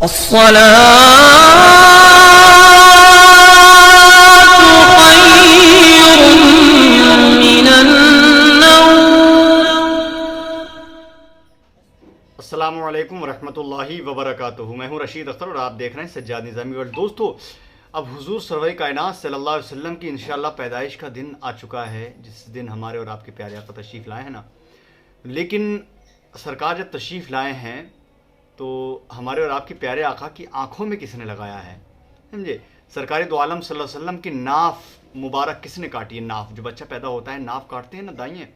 السلام علیکم ورحمۃ اللہ وبرکاتہ. میں ہوں رشید اختر اور آپ دیکھ رہے ہیں سجاد نظامی ورلڈ. دوستو، اب حضور سرور کائنات صلی اللہ علیہ وسلم کی انشاءاللہ پیدائش کا دن آ چکا ہے، جس دن ہمارے اور آپ کے پیارے آقا تشریف لائے ہیں نا. لیکن سرکار جب تشریف لائے ہیں تو ہمارے اور آپ کے پیارے آقا کی آنکھوں میں کس نے لگایا ہے؟ سمجھے؟ سرکار دو عالم صلی اللہ علیہ وسلم کی ناف مبارک کس نے کاٹی ہے؟ ناف، جو بچہ پیدا ہوتا ہے ناف کاٹتے ہیں نا دائیں،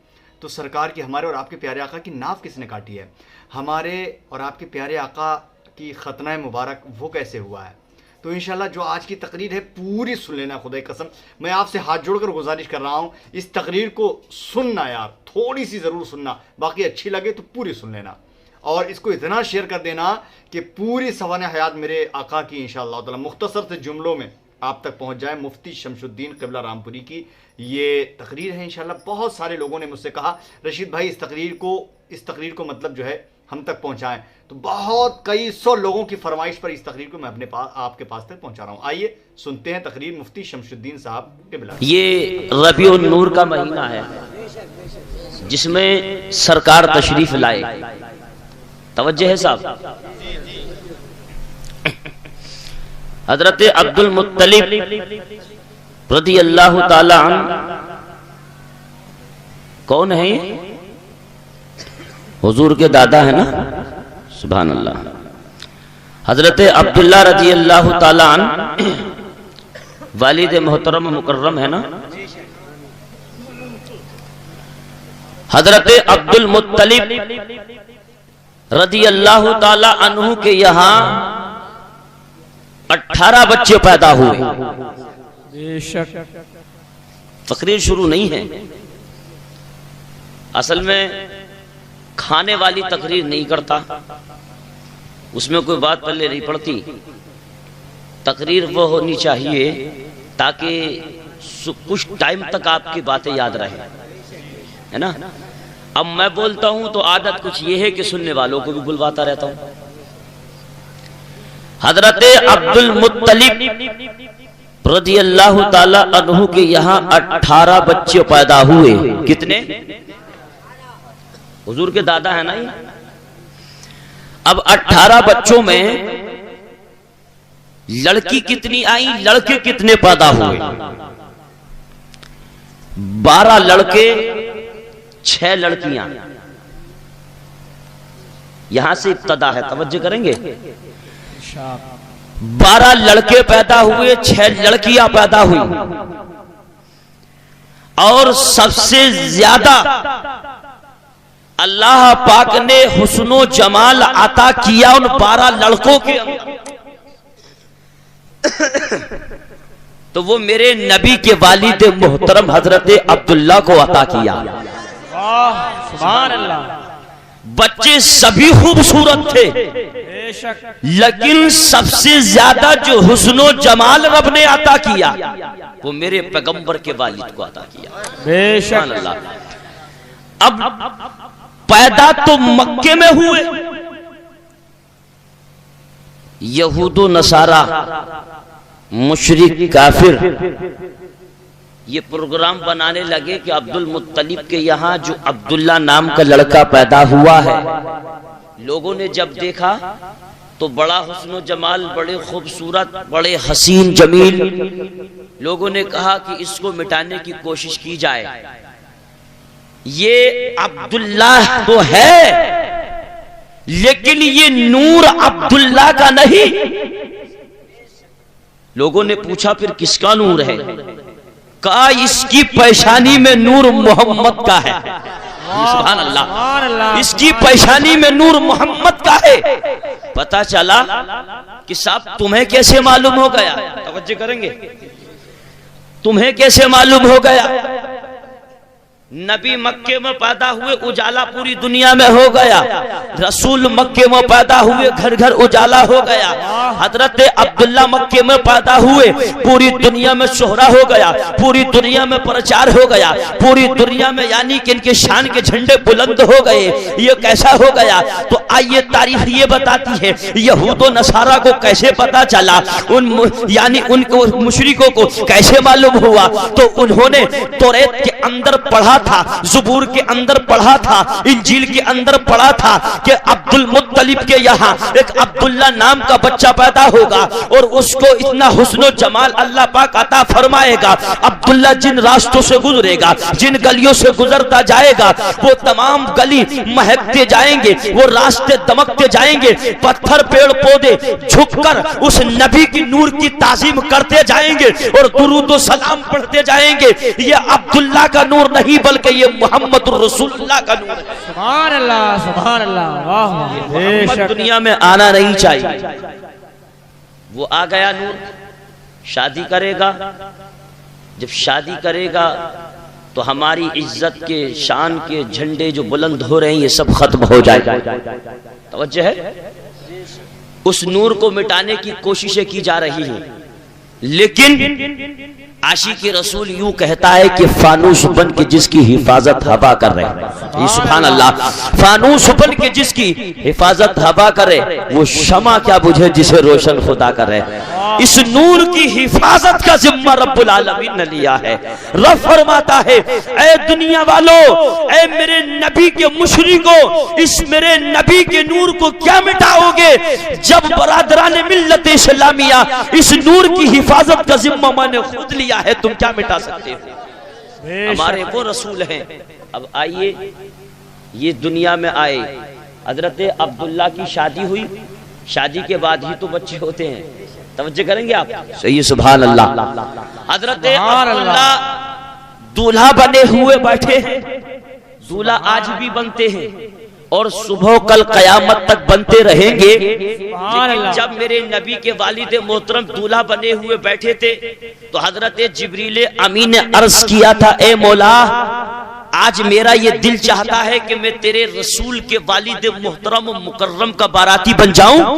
تو سرکار کی ہمارے اور آپ کے پیارے آقا کی ناف کس نے کاٹی ہے؟ ہمارے اور آپ کے پیارے آقا کی ختنہ مبارک وہ کیسے ہوا ہے؟ تو انشاءاللہ جو آج کی تقریر ہے پوری سن لینا. خدا کی قسم میں آپ سے ہاتھ جوڑ کر گزارش کر رہا ہوں، اس تقریر کو سننا یار، تھوڑی سی ضرور سننا، باقی اچھی لگے تو پوری سن لینا، اور اس کو اتنا شیئر کر دینا کہ پوری سوانح حیات میرے آقا کی انشاءاللہ تعالی مختصر سے جملوں میں آپ تک پہنچ جائے. مفتی شمس الدین قبلہ رامپوری کی یہ تقریر ہے انشاءاللہ. بہت سارے لوگوں نے مجھ سے کہا رشید بھائی اس تقریر کو مطلب جو ہے ہم تک پہنچائیں، تو بہت کئی سو لوگوں کی فرمائش پر اس تقریر کو میں اپنے پاس آپ کے پاس تک پہنچا رہا ہوں. آئیے سنتے ہیں تقریر مفتی شمس الدین صاحب قبلہ. یہ ربیع النور کا مہینہ ہے جس میں سرکار تشریف لائے. توجہ ہے صاحب. حضرت عبد المطلب رضی اللہ تعالی عنہ کون ہیں؟ حضور کے دادا ہے نا، سبحان اللہ. حضرت عبداللہ رضی اللہ تعالی عنہ والد محترم مکرم ہے نا. حضرت عبد المطلب رضی اللہ تعالی عنہ کے یہاں 18 بچے پیدا ہوئے. تقریر شروع نہیں ہے، اصل میں کھانے والی تقریر نہیں کرتا، اس میں کوئی بات پلے نہیں پڑتی. تقریر وہ ہونی چاہیے تاکہ کچھ ٹائم تک آپ کی باتیں یاد رہیں، ہے نا. اب میں بولتا ہوں تو عادت کچھ یہ ہے کہ سننے والوں کو بھی بلواتا رہتا ہوں. حضرت عبد المطلب رضی اللہ تعالی عنہ کے یہاں 18 بچے پیدا ہوئے. کتنے؟ حضور کے دادا ہے نا یہ. اب 18 بچوں میں لڑکی کتنی آئی، لڑکے کتنے پیدا ہوئے؟ 12 لڑکے 6 لڑکیاں. یہاں سے ابتدا ہے، توجہ کریں گے. 12 لڑکے پیدا ہوئے، 6 لڑکیاں پیدا ہوئی، اور سب سے زیادہ اللہ پاک نے حسن و جمال عطا کیا ان 12 لڑکوں کے تو وہ میرے نبی کے والد محترم حضرت عبداللہ کو عطا کیا. سبحان اللہ. بچے سبھی خوبصورت تھے، لیکن سب سے زیادہ جو حسن و جمال رب نے عطا کیا وہ میرے پیغمبر کے والد کو عطا کیا. سبحان اللہ. اب پیدا تو مکے میں ہوئے. یہود و نصارہ مشرک کافر یہ پروگرام بنانے لگے کہ عبد المطلب کے یہاں جو عبداللہ نام کا لڑکا پیدا ہوا ہے، لوگوں نے جب دیکھا تو بڑا حسن و جمال، بڑے خوبصورت، بڑے حسین جمیل. لوگوں نے کہا کہ اس کو مٹانے کی کوشش کی جائے. یہ عبداللہ تو ہے لیکن یہ نور عبداللہ کا نہیں. لوگوں نے پوچھا پھر کس کا نور ہے؟ کہا اس کی پیشانی میں نور محمد کا ہے. سبحان اللہ. اس کی پیشانی میں نور محمد کا ہے. پتا چلا کہ صاحب تمہیں کیسے معلوم ہو گیا؟ توجہ کریں گے. تمہیں کیسے معلوم ہو گیا؟ نبی مکے میں پیدا ہوئے اجالا پوری دنیا میں ہو گیا، رسول مکے میں پیدا ہوئے گھر گھر اجالا ہو گیا، حضرت عبداللہ مکے میں پیدا ہوئے پوری دنیا میں شہرہ ہو گیا، پوری دنیا میں پرچار ہو گیا، پوری دنیا میں یعنی کہ ان کے شان کے جھنڈے بلند ہو گئے۔ یہ کیسا ہو گیا؟ تو آئیے تاریخ یہ بتاتی ہے یہود و نصارہ کو کیسے پتا چلا، یعنی ان کو مشرکوں کو کیسے معلوم ہوا؟ تو انہوں نے توریت کے اندر پڑھا تھا، زبور کے اندر پڑھا تھا، انجیل کے اندر پڑھا تھا کہ عبد المطلب کے یہاں ایک عبداللہ نام کا بچہ پیدا ہوگا اور اس کو اتنا حسن و جمال اللہ پاک عطا فرمائے گا، عبداللہ جن راستوں سے گزرے گا، جن گلیوں سے گزرتا جائے گا، وہ تمام گلی مہکتے جائیں گے، وہ راستے دمکتے جائیں گے، پتھر پیڑ پودے جھک کر اس نبی کی نور کی تعظیم کرتے جائیں گے اور درود و سلام پڑھتے جائیں گے۔ یہ عبداللہ کا نور نہیں بلکہ یہ محمد الرسول اللہ کا نور ہے۔ سبحان اللہ، سبحان اللہ، واہ محمد دنیا میں آنا نہیں چاہیے، وہ آ گیا نور، شادی کرے گا، جب شادی کرے گا تو ہماری عزت کے شان کے جھنڈے جو بلند ہو رہے ہیں یہ سب ختم ہو جائے گا۔ توجہ ہے، اس نور کو مٹانے کی کوششیں کی جا رہی ہیں، لیکن عاشق رسول یوں کہتا ہے کہ فانوس بن کے جس کی حفاظت ہوا کر رہے، سبحان اللہ، فانوس بن کے جس کی حفاظت ہوا کرے وہ شمع کیا بجھے جسے روشن خدا کرے۔ اس نور کی حفاظت کا ذمہ رب العالمین نے لیا ہے۔ رب فرماتا ہے اے دنیا والو، اے میرے نبی کے مشرکو، اس میرے نبی کے نور کو کیا مٹاؤ گے جب برادران ملت اسلامیہ اس نور کی حفاظت کا ذمہ میں نے خود لیا ہے، تم کیا مٹا سکتے ہو؟ ہمارے وہ رسول ہیں۔ اب آئیے یہ دنیا میں آئے، حضرت عبداللہ کی شادی ہوئی، شادی کے بعد ہی تو بچے ہوتے ہیں، توجہ کریں گے آپ؟ صحیح، سبحان اللہ۔ حضرت عبداللہ دولہا بنے ہوئے بیٹھے ہیں، دولہا آج بھی بنتے ہیں اور صبح کل قیامت تک بنتے رہیں گے، لیکن جب میرے نبی کے والد محترم دولہا بنے ہوئے بیٹھے تھے تو حضرت جبریل امین نے عرض کیا تھا اے مولا آج میرا یہ دل چاہتا ہے کہ میں تیرے رسول کے والد محترم و مکرم کا باراتی بن جاؤں۔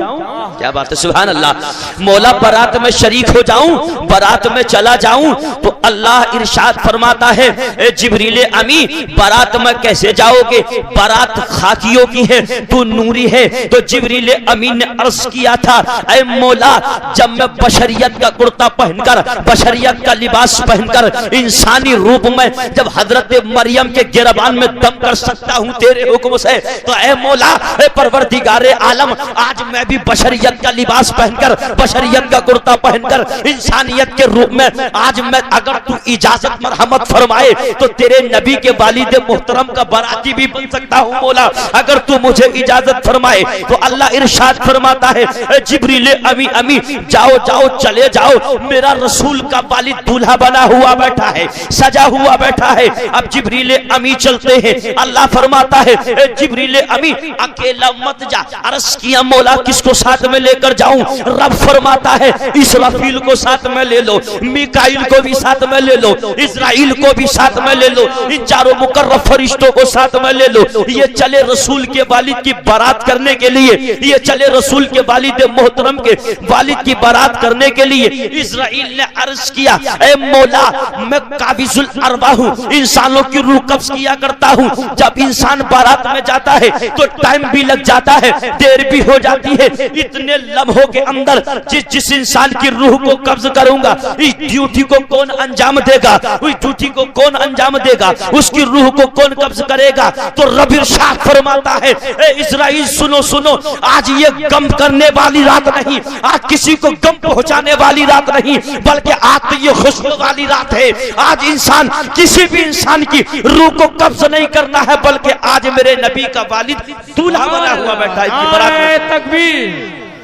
کیا بات ہے، سبحان اللہ۔ مولا بارات میں شریک ہو جاؤں، بارات میں چلا جاؤں تو اللہ ارشاد فرماتا ہے اے جبریل امی بارات میں کیسے جاؤ گے، بارات خاکیوں کی ہے، تو نوری ہے۔ تو جبریل امین نے عرض کیا تھا اے مولا جب میں بشریت کا کرتا پہن کر، بشریت کا لباس پہن کر انسانی روپ میں جب حضرت مریم کے گربان میں دم کر سکتا ہوں تیرے حکم سے، تو اے مولا اے پروردگار عالم آج میں بھی بشریت کا لباس پہن کر، بشریت کا کرتا پہن کر انسانیت کے روپ میں آج میں اگر تو اجازت مرحمت فرمائے تو تیرے نبی کے والد محترم کا باراتی بھی بن سکتا ہوں مولا، اگر تو مجھے اجازت فرمائے۔ تو اللہ ارشاد فرماتا ہے اے جبریل امی جاؤ جاؤ چلے جاؤ، میرا رسول کا والد دولہا بنا ہوا بیٹھا ہے، سجا ہوا بیٹھا ہے۔ اب جبریل امی چلتے ہیں، اللہ فرماتا ہے اے جبریل امی اکیلا مت جا، عرض کیا مولا کس کو ساتھ میں لے کر جاؤں؟ رب فرماتا ہے اسرافیل کو ساتھ میں لے لو، میکائیل کو بھی ساتھ میں لے لو، اسرائیل کو بھی ساتھ میں لے لو، ان چاروں مقرب فرشتوں کو ساتھ میں لے لو، یہ چلے رسول کے والد کی بارات کرنے کے لیے، یہ چلے رسول کے والد محترم کے والد کی بارات کرنے کے لیے۔ اسرائیل نے عرض کیا اے مولا میں قابض الارواح ہوں، انسانوں کی روح قبض کیا کرتا ہوں، جب انسان بارات میں جاتا ہے تو ٹائم بھی لگ جاتا ہے، دیر بھی ہو جاتی ہے، اتنے لمحوں کے اندر جس انسان کی روح کو قبض کروں گا اس ڈیوٹی کو کون انجام دے گا، اس ڈیوٹی کو کون انجام دے گا، اس کی روح کو کون قبض کرے گا؟ تو رب ارشاد فرماتا ہے اے اسرائیل سنو سنو، آج یہ غم کرنے والی رات نہیں، آج کسی کو غم پہنچانے والی رات نہیں، بلکہ آج تو یہ خوشی والی رات ہے۔ آج انسان کسی بھی انسان کی روح کو قبض نہیں کرنا ہے، بلکہ آج میرے نبی کا والد دولہا بنا ہوا بیٹھا ہے۔ نعرہ تکبیر،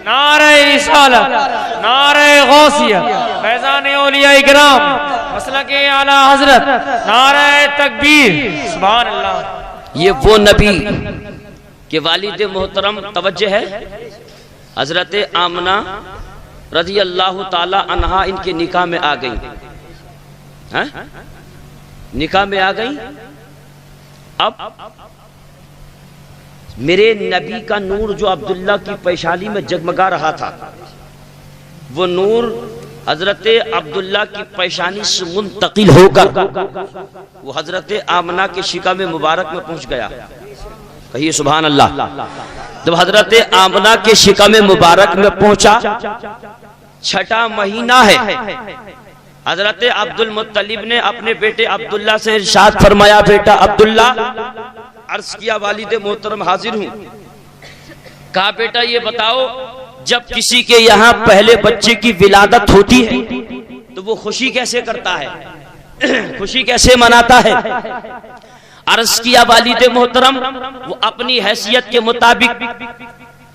نعرہ رسالت، نعرہ غوثیہ، فیضان اولیاء اکرام، مسلک اعلی حضرت، نعرہ تکبیر، سبحان اللہ۔ یہ وہ نبی کے والد محترم، توجہ ہے، حضرت آمنہ رضی اللہ تعالی عنہا ان کے نکاح میں آ گئی، نکاح میں آ گئی اب میرے نبی کا نور جو عبداللہ کی پیشانی میں جگمگا رہا تھا، وہ نور حضرت عبداللہ کی پیشانی سے منتقل ہو کر وہ حضرت آمنہ کے شکم مبارک میں پہنچ گیا. کہیے سبحان اللہ. جب حضرت آمنہ کے شکم مبارک میں پہنچا، چھٹا مہینہ ہے، حضرت عبد المطلب نے اپنے بیٹے عبداللہ سے ارشاد فرمایا، بیٹا عبداللہ، عرض کیا والد محترم حاضر ہوں. کہا بیٹا یہ بتاؤ، جب کسی کے یہاں پہلے بچے کی ولادت ہوتی ہے تو وہ خوشی کیسے کرتا ہے، خوشی کیسے مناتا ہے؟ عرض کیا والد محترم، وہ اپنی حیثیت کے مطابق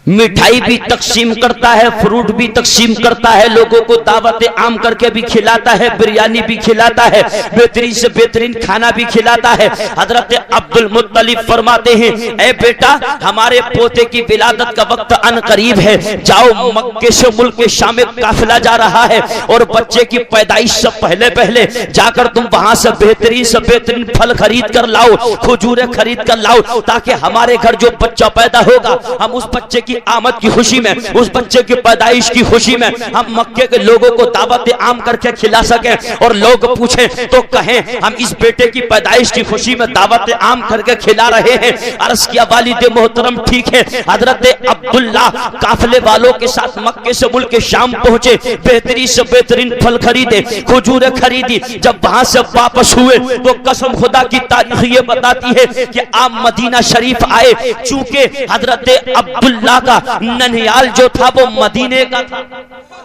مٹھائی بھی تقسیم کرتا ہے، فروٹ بھی تقسیم کرتا ہے، لوگوں کو دعوت عام کر کے بھی کھلاتا ہے، بریانی بھی کھلاتا ہے، بہترین سے بہترین کھانا بھی کھلاتا ہے. حضرت عبد المطلب فرماتے ہیں، اے بیٹا، ہمارے پوتے کی ولادت کا وقت ان قریب ہے، جاؤ مکے سے ملک شام میں قافلہ جا رہا ہے، اور بچے کی پیدائش سے پہلے پہلے جا کر تم وہاں سے بہترین پھل خرید کر لاؤ، کھجوریں خرید کر لاؤ، تاکہ ہمارے گھر جو بچہ پیدا ہوگا ہم اس بچے کی آمد کی خوشی میں، اس بچے کی پیدائش کی خوشی میں ہم مکے کے لوگوں کو دعوت عام کر کے کھلا سکیں، اور لوگ پوچھیں تو کہیں ہم اس بیٹے کی پیدائش کی خوشی میں دعوت عام کر کے کھلا رہے ہیں. عرض کیا والد محترم ٹھیک ہے. حضرت عبداللہ قافلے والوں کے ساتھ مکے سے ملک شام پہنچے، بہترین سے بہترین پھل خریدے، کھجوریں خریدی. جب وہاں سے واپس ہوئے تو قسم خدا کی تاریخ یہ بتاتی ہے کہ آپ مدینہ شریف آئے، چونکہ حضرت عبداللہ کا ننیال جو تھا وہ مدینے کا تھا.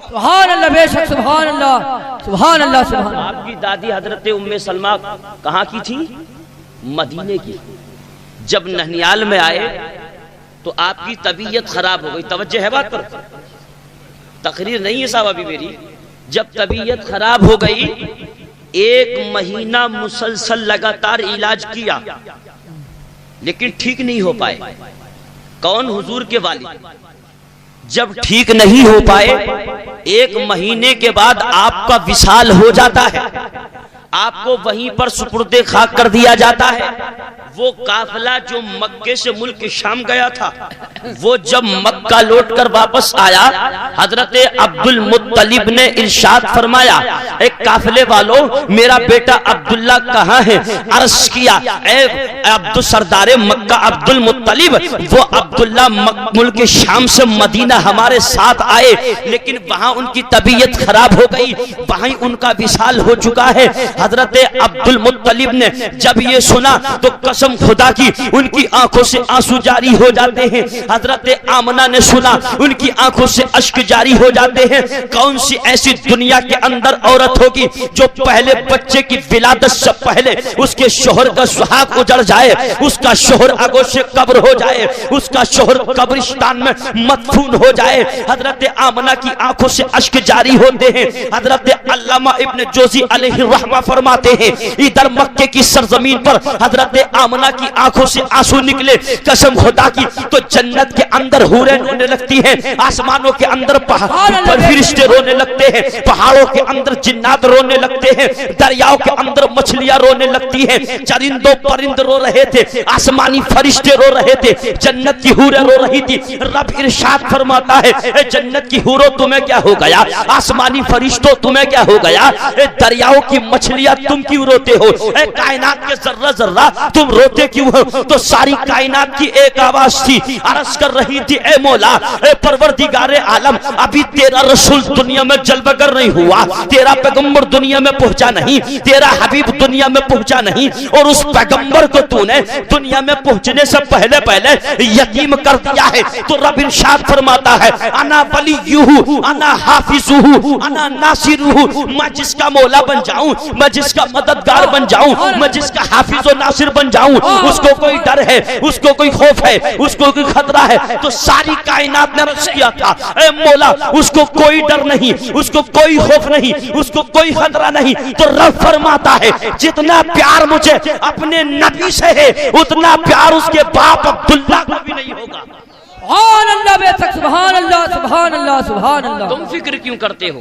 سبحان اللہ، بے شک سبحان اللہ، سبحان اللہ، سبحان اللہ. آپ کی دادی حضرت ام سلمہ کہاں کی تھی؟ مدینے کی. جب ننیال میں آئے تو آپ کی طبیعت خراب ہو گئی. توجہ ہے بات پر، تقریر نہیں ہے صاحب ابھی میری. جب طبیعت خراب ہو گئی، 1 مہینہ مسلسل لگاتار علاج کیا، لیکن ٹھیک نہیں ہو پائے. کون؟ حضور کے والد. جب ٹھیک نہیں ہو پائے، 1 مہینے کے بعد آپ کا وصال ہو جاتا ہے، آپ کو وہیں پر سپرد خاک کر دیا جاتا ہے. وہ قافلہ جو مکے سے ملک شام گیا تھا، وہ جب مکہ لوٹ کر واپس آیا، حضرت عبد المطلب نے ارشاد فرمایا، ایک قافلے والوں، میرا بیٹا عبداللہ کہاں ہے؟ عرض کیا، اے عبد سردار مکہ عبد المطلب، وہ عبداللہ ملک شام سے مدینہ ہمارے ساتھ آئے، لیکن وہاں ان کی طبیعت خراب ہو گئی، وہاں ان کا وصال ہو چکا ہے. حضرت عبد المطلب نے جب یہ سنا تو قسم خدا کی ان کی آنکھوں سے آنسو جاری ہو جاتے ہیں. حضرت آمنہ نے سنا، ان کی آنکھوں سے اشک جاری ہو جاتے ہیں. کون سی ایسی دنیا کے اندر عورت ہوگی جو پہلے بچے کی ولادت سے پہلے اس کے شوہر کا سہاگ اجڑ جائے، اس کا شوہر آگوش قبر ہو جائے، اس کا شوہر قبرستان میں مدفون ہو جائے. حضرت آمنہ کی آنکھوں سے اشک جاری ہوتے ہیں. حضرت علامہ ابن جوزی علیہ الرحمہ فرماتے ہیں، ادھر مکے کی سرزمین پر حضرت آمنہ کی آنکھوں سے آنسو نکلے، قسم خدا کی، تو جنت کے اندر حوریں رونے لگتی ہیں، آسمانوں کے اندر فرشتے رونے لگتے ہیں، پہاڑوں کے اندر جنات رونے لگتے ہیں، دریاؤں کے اندر مچھلیاں رونے لگتی ہیں، چرندوں پرند رو رہے تھے، آسمانی فرشتے رو رہے تھے، جنت کی حوریں رو رہی تھی. رب ارشاد فرماتا ہے، اے جنت کی حوروں تمہیں کیا ہو گیا؟ آسمانی فرشتوں تمہیں کیا ہو گیا؟ اے دریاؤں کی مچھلیاں تم کیوں روتے ہو؟ اے کائنات کے ذرہ ذرہ تم روتے کیوں ہو؟ تو ساری کائنات کی ایک آواز تھی، عرض کر رہی تھی، اے مولا، اے پروردگار عالم، ابھی تیرا رسول دنیا میں جلوہ گر نہیں ہوا، تیرا پیغمبر دنیا میں پہنچا نہیں، تیرا حبیب دنیا میں پہنچا نہیں، اور اس پیغمبر کو تو نے دنیا میں پہنچنے سے پہلے پہلے یتیم کر دیا ہے. تو رب ارشاد فرماتا ہے، انا ولیہ، انا حافظہ، انا ناصرہ، میں جس کا مولا بن جاؤں، میں جس کا مددگار بن جاؤں، میں جس کا حافظ و ناصر بن جاؤں، اس کو کوئی ڈر ہے، اس کو کوئی خوف ہے، اس کو کوئی خطرہ ہے؟ تو ساری کائنات نے رس کیا تھا، اے مولا اس کو کوئی ڈر نہیں، اس کو کوئی خوف نہیں، اس کو کوئی خطرہ نہیں. تو رب فرماتا ہے، جتنا پیار مجھے اپنے نبی سے ہے، اتنا پیار اس کے باپ عبداللہ کو بھی نہیں ہوگا. سبحان اللہ، بے شک سبحان اللہ، سبحان اللہ، سبحان اللہ. تم فکر کیوں کرتے ہو؟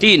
3।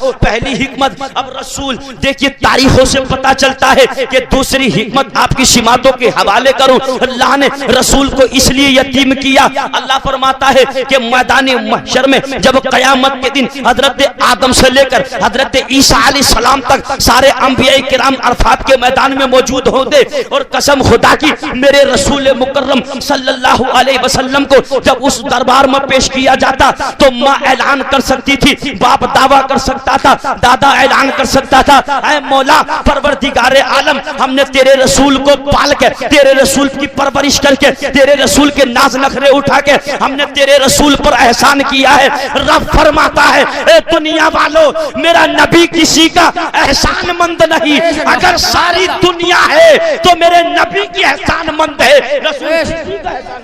ہو. پہلی حکمت. اب رسول دیکھیے تاریخوں سے پتا چلتا ہے کہ دوسری حکمت آپ کی سماعتوں کے حوالے کروں. اللہ نے رسول کو اس لیے یتیم کیا. اللہ فرماتا ہے کہ میدان محشر میں جب قیامت کے دن حضرت آدم سے لے کر حضرت عیسیٰ علیہ السلام تک سارے انبیاء کرام عرفات کے میدان میں موجود ہوں گے, اور قسم خدا کی میرے رسول مکرم صلی اللہ علیہ وسلم کو جب اس دربار میں پیش کیا جاتا تو ماں اعلان کر سکتی تھی, باپ دعویٰ کر سکتا تھا, دادا اعلان کر سکتا تھا, اے مولا پروردگار عالم, ہم نے تیرے رسول کو پال کے, تیرے رسول کی پرورش کر کے, تیرے رسول کے ناز نخرے اٹھا کے ہم نے تیرے رسول پر احسان کیا ہے. رب فرماتا ہے اے دنیا والو, میرا نبی کسی کا احسان مند نہیں, اگر ساری دنیا ہے تو میرے نبی کی احسان مند ہے.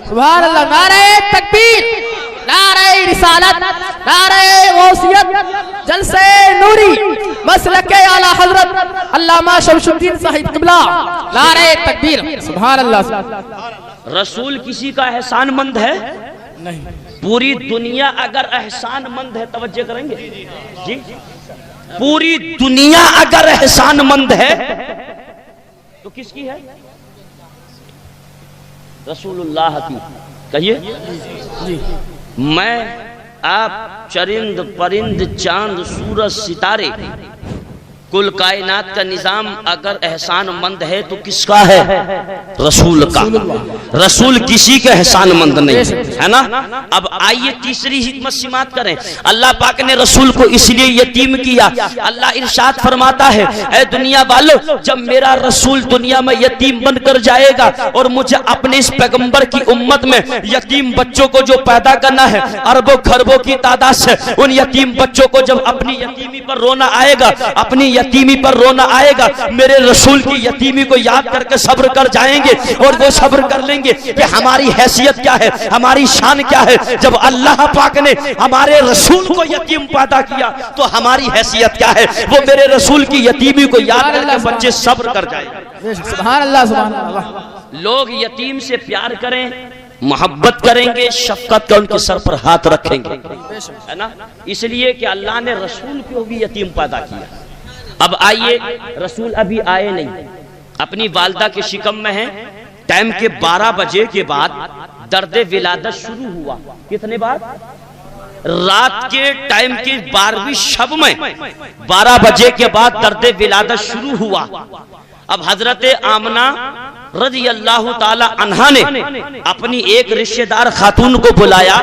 سبحان اللہ. نعرہ تکبیر, نعرہ رسالت, نعرہ غوثیت, جلسہ نوری, مسلک اعلی حضرت علامہ شمس الدین صاحب قبلہ. نعرہ تکبیر. سبحان اللہ. رسول کسی کا احسان مند ہے نہیں. پوری دنیا اگر احسان مند ہے, توجہ کریں گے جی, پوری دنیا اگر احسان مند ہے تو کس کی ہے؟ رسول اللہ کی. کہیے میں آپ چرند پرند چاند سورج ستارے کل کائنات کا نظام اگر احسان مند ہے تو کس کا ہے؟ رسول کا. رسول کسی کا احسان مند نہیں ہے نا. اب آئیے تیسری حکمت سماعت کریں. اللہ پاک نے رسول کو اس لیے یتیم کیا. اللہ ارشاد فرماتا ہے اے دنیا والو, جب میرا رسول دنیا میں یتیم بن کر جائے گا اور مجھے اپنے اس پیغمبر کی امت میں یتیم بچوں کو جو پیدا کرنا ہے اربوں خربوں کی تعداد سے, ان یتیم بچوں کو جب اپنی یتیمی پر رونا آئے گا, اپنی یتیمی پر رونا آئے گا, میرے رسول کی یتیمی کو یاد کر کے صبر کر جائیں گے, اور وہ صبر کر لیں گے کہ ہماری حیثیت کیا ہے, ہماری شان کیا ہے. جب اللہ پاک نے ہمارے رسول کو یتیم پیدا کیا تو ہماری حیثیت کیا ہے, وہ میرے رسول کی یتیمی کو یاد کر کے بچے صبر کر جائیں گے. سبحان اللہ. سبحان اللہ. لوگ یتیم سے پیار کریں, محبت کریں گے, شفقت کا ان کے سر پر ہاتھ رکھیں گے, ہے نا, اس لیے کہ اللہ نے رسول کو بھی یتیم پیدا کیا. اب آئیے, رسول ابھی آئے نہیں, اپنی والدہ کے شکم میں ہیں. ٹائم کے 12 بجے کے بعد درد ولادت شروع ہوا. کتنے بعد؟ رات کے ٹائم کی 12ویں شب میں 12 بجے کے بعد درد ولادت شروع ہوا. اب حضرت آمنہ رضی اللہ تعالی عنہا نے اپنی ایک رشتہ دار خاتون کو بلایا,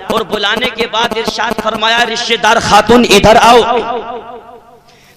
اور بلانے کے بعد ارشاد فرمایا رشتہ دار خاتون ادھر آؤ.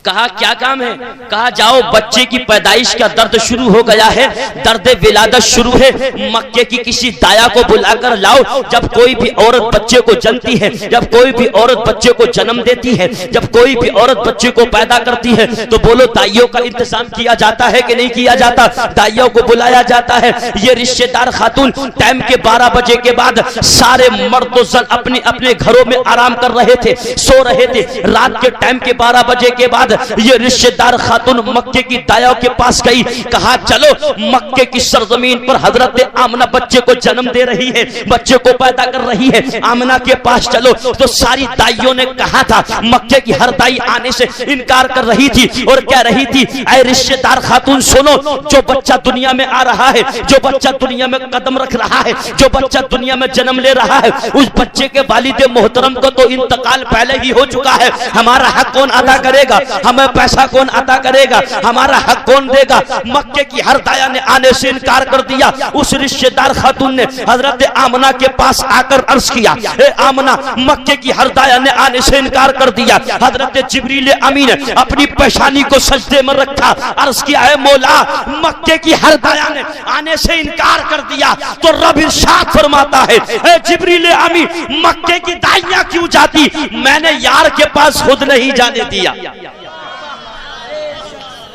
کہا کیا کام ہے؟ کہا جاؤ, بچے کی پیدائش کا درد شروع ہو گیا ہے, درد ولادت شروع ہے, مکے کی کسی دایا کو بلا کر لاؤ. جب کوئی بھی عورت بچے کو جنتی ہے, جب کوئی بھی عورت بچے کو جنم دیتی ہے, جب کوئی بھی عورت بچے کو پیدا کرتی ہے تو بولو دائیوں کا انتظام کیا جاتا ہے کہ نہیں کیا جاتا؟ دائیوں کو بلایا جاتا ہے. یہ رشتہ دار خاتون ٹائم کے 12 بجے کے بعد سارے مرد و زن اپنے اپنے گھروں میں آرام کر رہے تھے, سو رہے تھے. رات کے ٹائم کے 12 بجے کے بعد یہ رشتہ دار خاتون مکے کی دایا کے پاس گئی. کہا چلو, مکے کی سرزمین پر حضرت آمنہ بچے کو جنم دے رہی ہے, بچے کو پیدا کر رہی ہے, آمنہ کے پاس چلو. تو ساری دائیوں نے کہا تھا, مکے کی ہر دائی آنے سے انکار کر رہی تھی اور کہہ رہی تھی اے رشتہ دار خاتون سنو, جو بچہ دنیا میں آ رہا ہے, جو بچہ دنیا میں قدم رکھ رہا ہے, جو بچہ دنیا میں جنم لے رہا ہے, اس بچے کے والد محترم کو تو انتقال پہلے ہی ہو چکا ہے. ہمارا حق کون ادا کرے گا, ہمیں پیسہ کون عطا کرے گا, ہمارا حق کون دے گا؟ مکے کی ہر دایا نے آنے سے انکار کر دیا. اس رشتہ دار خاتون نے حضرت آمنہ کے پاس آ کر عرض کیا اے آمنہ, مکے کی ہر دایا نے آنے سے انکار کر دیا. حضرت جبریل امین اپنی پیشانی کو سجدے میں رکھا, عرض کیا اے مولا, مکے کی ہر دایا نے آنے سے انکار کر دیا تو رب ارشاد فرماتا ہے اے جبریل امین, مکے کی دائیاں کیوں جاتی؟ میں نے یار کے پاس خود نہیں جانے دیا,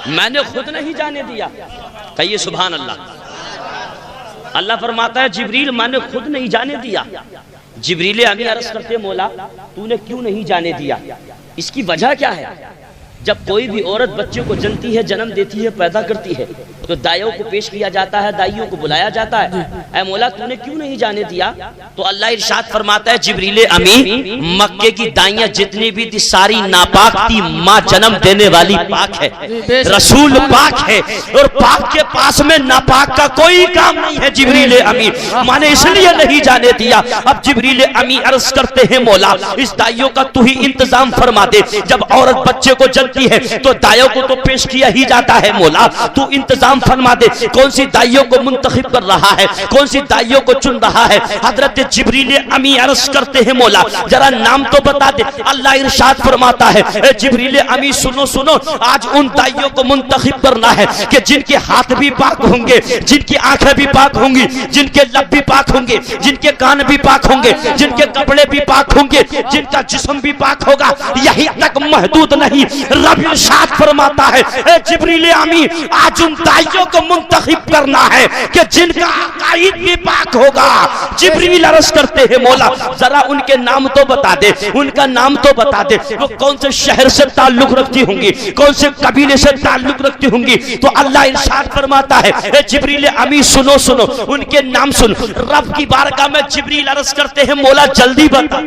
میں نے خود نہیں جانے دیا. کہیے سبحان اللہ. اللہ فرماتا ہے جبریل میں نے خود نہیں جانے دیا. جبریل امین عرض کرتے مولا تو نے کیوں نہیں جانے دیا؟ اس کی وجہ کیا ہے؟ جب کوئی بھی عورت بچے کو جنتی ہے، جنم دیتی ہے، پیدا کرتی ہے، تو دائیوں کو پیش کیا جاتا ہے، دائیوں کو بلایا جاتا ہے، اے مولا تو نے کیوں نہیں جانے دیا؟ تو اللہ ارشاد فرماتا ہے جبریل امی مکے کی دائیاں جتنی بھی تھی ساری ناپاک تھی، ماں جنم دینے والی پاک ہے، رسول پاک ہے، اور پاک کے پاس میں ناپاک کا کوئی کام نہیں ہے جبریل امی، ماں نے اس لیے نہیں جانے دیا۔ اب جبریل امی عرض کرتے ہیں مولا اس دائیوں کا تو ہی انتظام فرما دے، جب عورت بچے کو جنتی ہے تو دائیوں کو تو پیش کیا ہی جاتا ہے، مولا تو انتظام فرما دے کون سی دائیوں کو منتخب کر رہا ہے، کون سی دائیوں کو چن رہا ہے۔ حضرت جبریل امی عرض کرتے ہیں مولا ذرا نام تو بتا دے۔ اللہ ارشاد فرماتا ہے اے جبریل امی سنو سنو، آج ان دائیوں کو منتخب کرنا ہے کہ جن کے ہاتھ بھی پاک ہوں گے، جن کی آنکھیں بھی پاک ہوں گی، جن کے لب بھی پاک ہوں گے، جن کے کان بھی پاک ہوں گے، جن کے کپڑے بھی پاک ہوں گے، جن کا جسم بھی پاک ہوگا۔ یہی تک محدود نہیں، رب ارشاد فرماتا ہے اے جبریل امی آج ان دائیوں کو منتخب کرنا ہے کہ جن کا عقائد بھی پاک ہوگا۔ جبریل عرض کرتے ہیں مولا ذرا ان کے نام تو بتا دے، ان کا نام تو بتا دے، وہ کون سے شہر سے تعلق رکھتی ہوں گی، کون سے قبیلے سے تعلق رکھتی ہوں گی۔ تو اللہ ارشاد فرماتا ہے اے جبریل امی سنو سنو، ان کے نام سن۔ رب کی بارگاہ میں جبریل عرض کرتے ہیں مولا جلدی بتا۔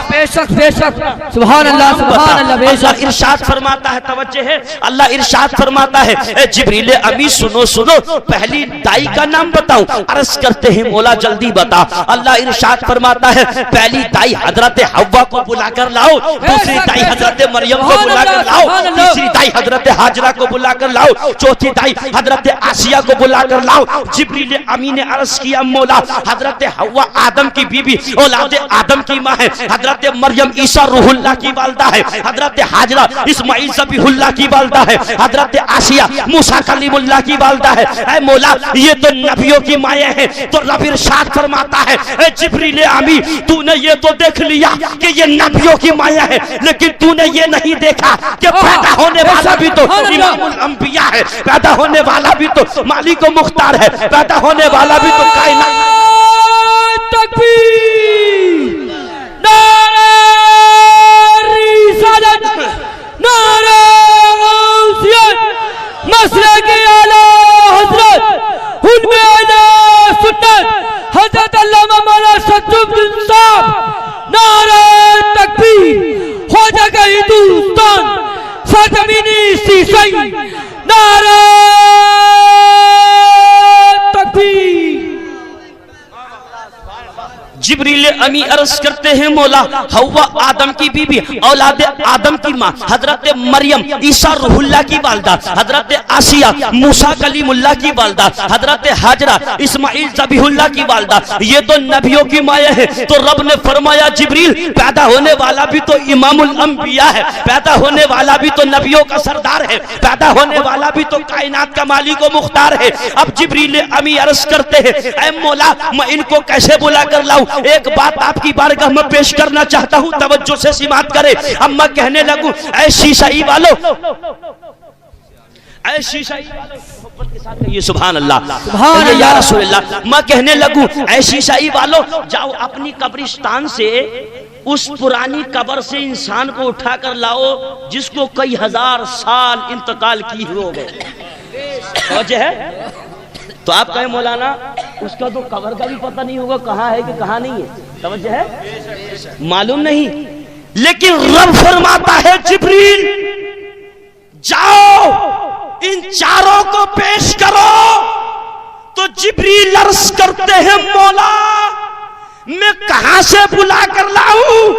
بے شک بے شک، سبحان اللہ سبحان اللہ، بے شک۔ اللہ ارشاد فرماتا ہے توجہ ہے، اللہ ارشاد فرماتا ہے اے جبریل امی سنو سنو، پہلی دائی کا نام بتاؤں؟ عرض کرتے ہیں مولا جلدی بتا۔ اللہ ارشاد فرماتا ہے پہلی دائی حضرت حوا کو بلا کر لاؤ، دوسری دائی حضرت مریم کو بلا کر لاؤ، تیسری دائی حضرت حاجرہ کو بلا کر لاؤ، چوتھی دائی حضرت آسیہ کو بلا کر لاؤ۔ جبریل امی نے عرض کیا مولا حضرت حوا آدم کی بیوی، اولاد آدم کی ماں ہے، حضرت مریم عیسیٰ روح اللہ کی والدہ ہے، حضرت حاجرہ اسماعیل ذبیح اللہ کی والدہ ہے، حضرت آسیہ موسیٰ کلیم اللہ کی والدہ ہے۔ اے مولا یہ تو نبیوں کی مائیں ہیں، تو رب ارشاد فرماتا ہے اے جبریل امی تو نے یہ تو دیکھ لیا کہ یہ نبیوں کی مائیں ہیں، لیکن تو نے یہ نہیں دیکھا کہ پیدا ہونے والا بھی تو امام الانبیاء ہے، پیدا ہونے والا بھی تو مالک و مختار ہے، پیدا ہونے والا بھی تو کائنات۔ تکبیر، نعرہ رسالت، نعرہ غوثیت، مسلک اعلی حضرت علم اعلی سنت حضرت علامہ مولانا شمس صاحب، نعرہ تکبیر، خواجہ کا ہندوستان سرزمینی سیسئی، نعرہ تکبیر۔ جبریل امی عرض کرتے ہیں مولا حوا آدم کی بیوی، اولاد آدم کی ماں، حضرت مریم عیسیٰ روح اللہ کی والدہ، حضرت آسیہ موسیٰ کلیم اللہ کی والدہ، حضرت حاجرہ اسماعیل ذبیح اللہ کی والدہ، یہ تو نبیوں کی مائیں ہیں۔ تو رب نے فرمایا جبریل پیدا ہونے والا بھی تو امام الانبیاء ہے، پیدا ہونے والا بھی تو نبیوں کا سردار ہے، پیدا ہونے والا بھی تو کائنات کا مالک و مختار ہے۔ اب جبریل امی عرض کرتے ہیں اے مولا میں ان کو کیسے بلا کر لاؤں؟ ایک بات آپ کی بارگاہ میں پیش کرنا چاہتا ہوں، توجہ سے سماعت کرے۔ اب میں کہنے لگوں اے شیشائی والو، اے شیشائی والو محبت کے ساتھ کہیے سبحان اللہ، سبحان اللہ، یا رسول اللہ۔ میں کہنے لگوں اے شیشائی والو جاؤ اپنی قبرستان سے اس پرانی قبر سے انسان کو اٹھا کر لاؤ جس کو کئی ہزار سال انتقال کی ہو گئے۔ توجہ ہے؟ تو آپ کہیں مولانا اس کا تو قبر کا بھی پتہ نہیں ہوگا کہاں ہے کہ کہاں نہیں ہے، توجہ ہے؟ معلوم نہیں، لیکن رب فرماتا ہے جبریل جاؤ ان چاروں کو پیش کرو۔ تو جبریل عرض کرتے ہیں مولا میں کہاں سے بلا کر لاؤں؟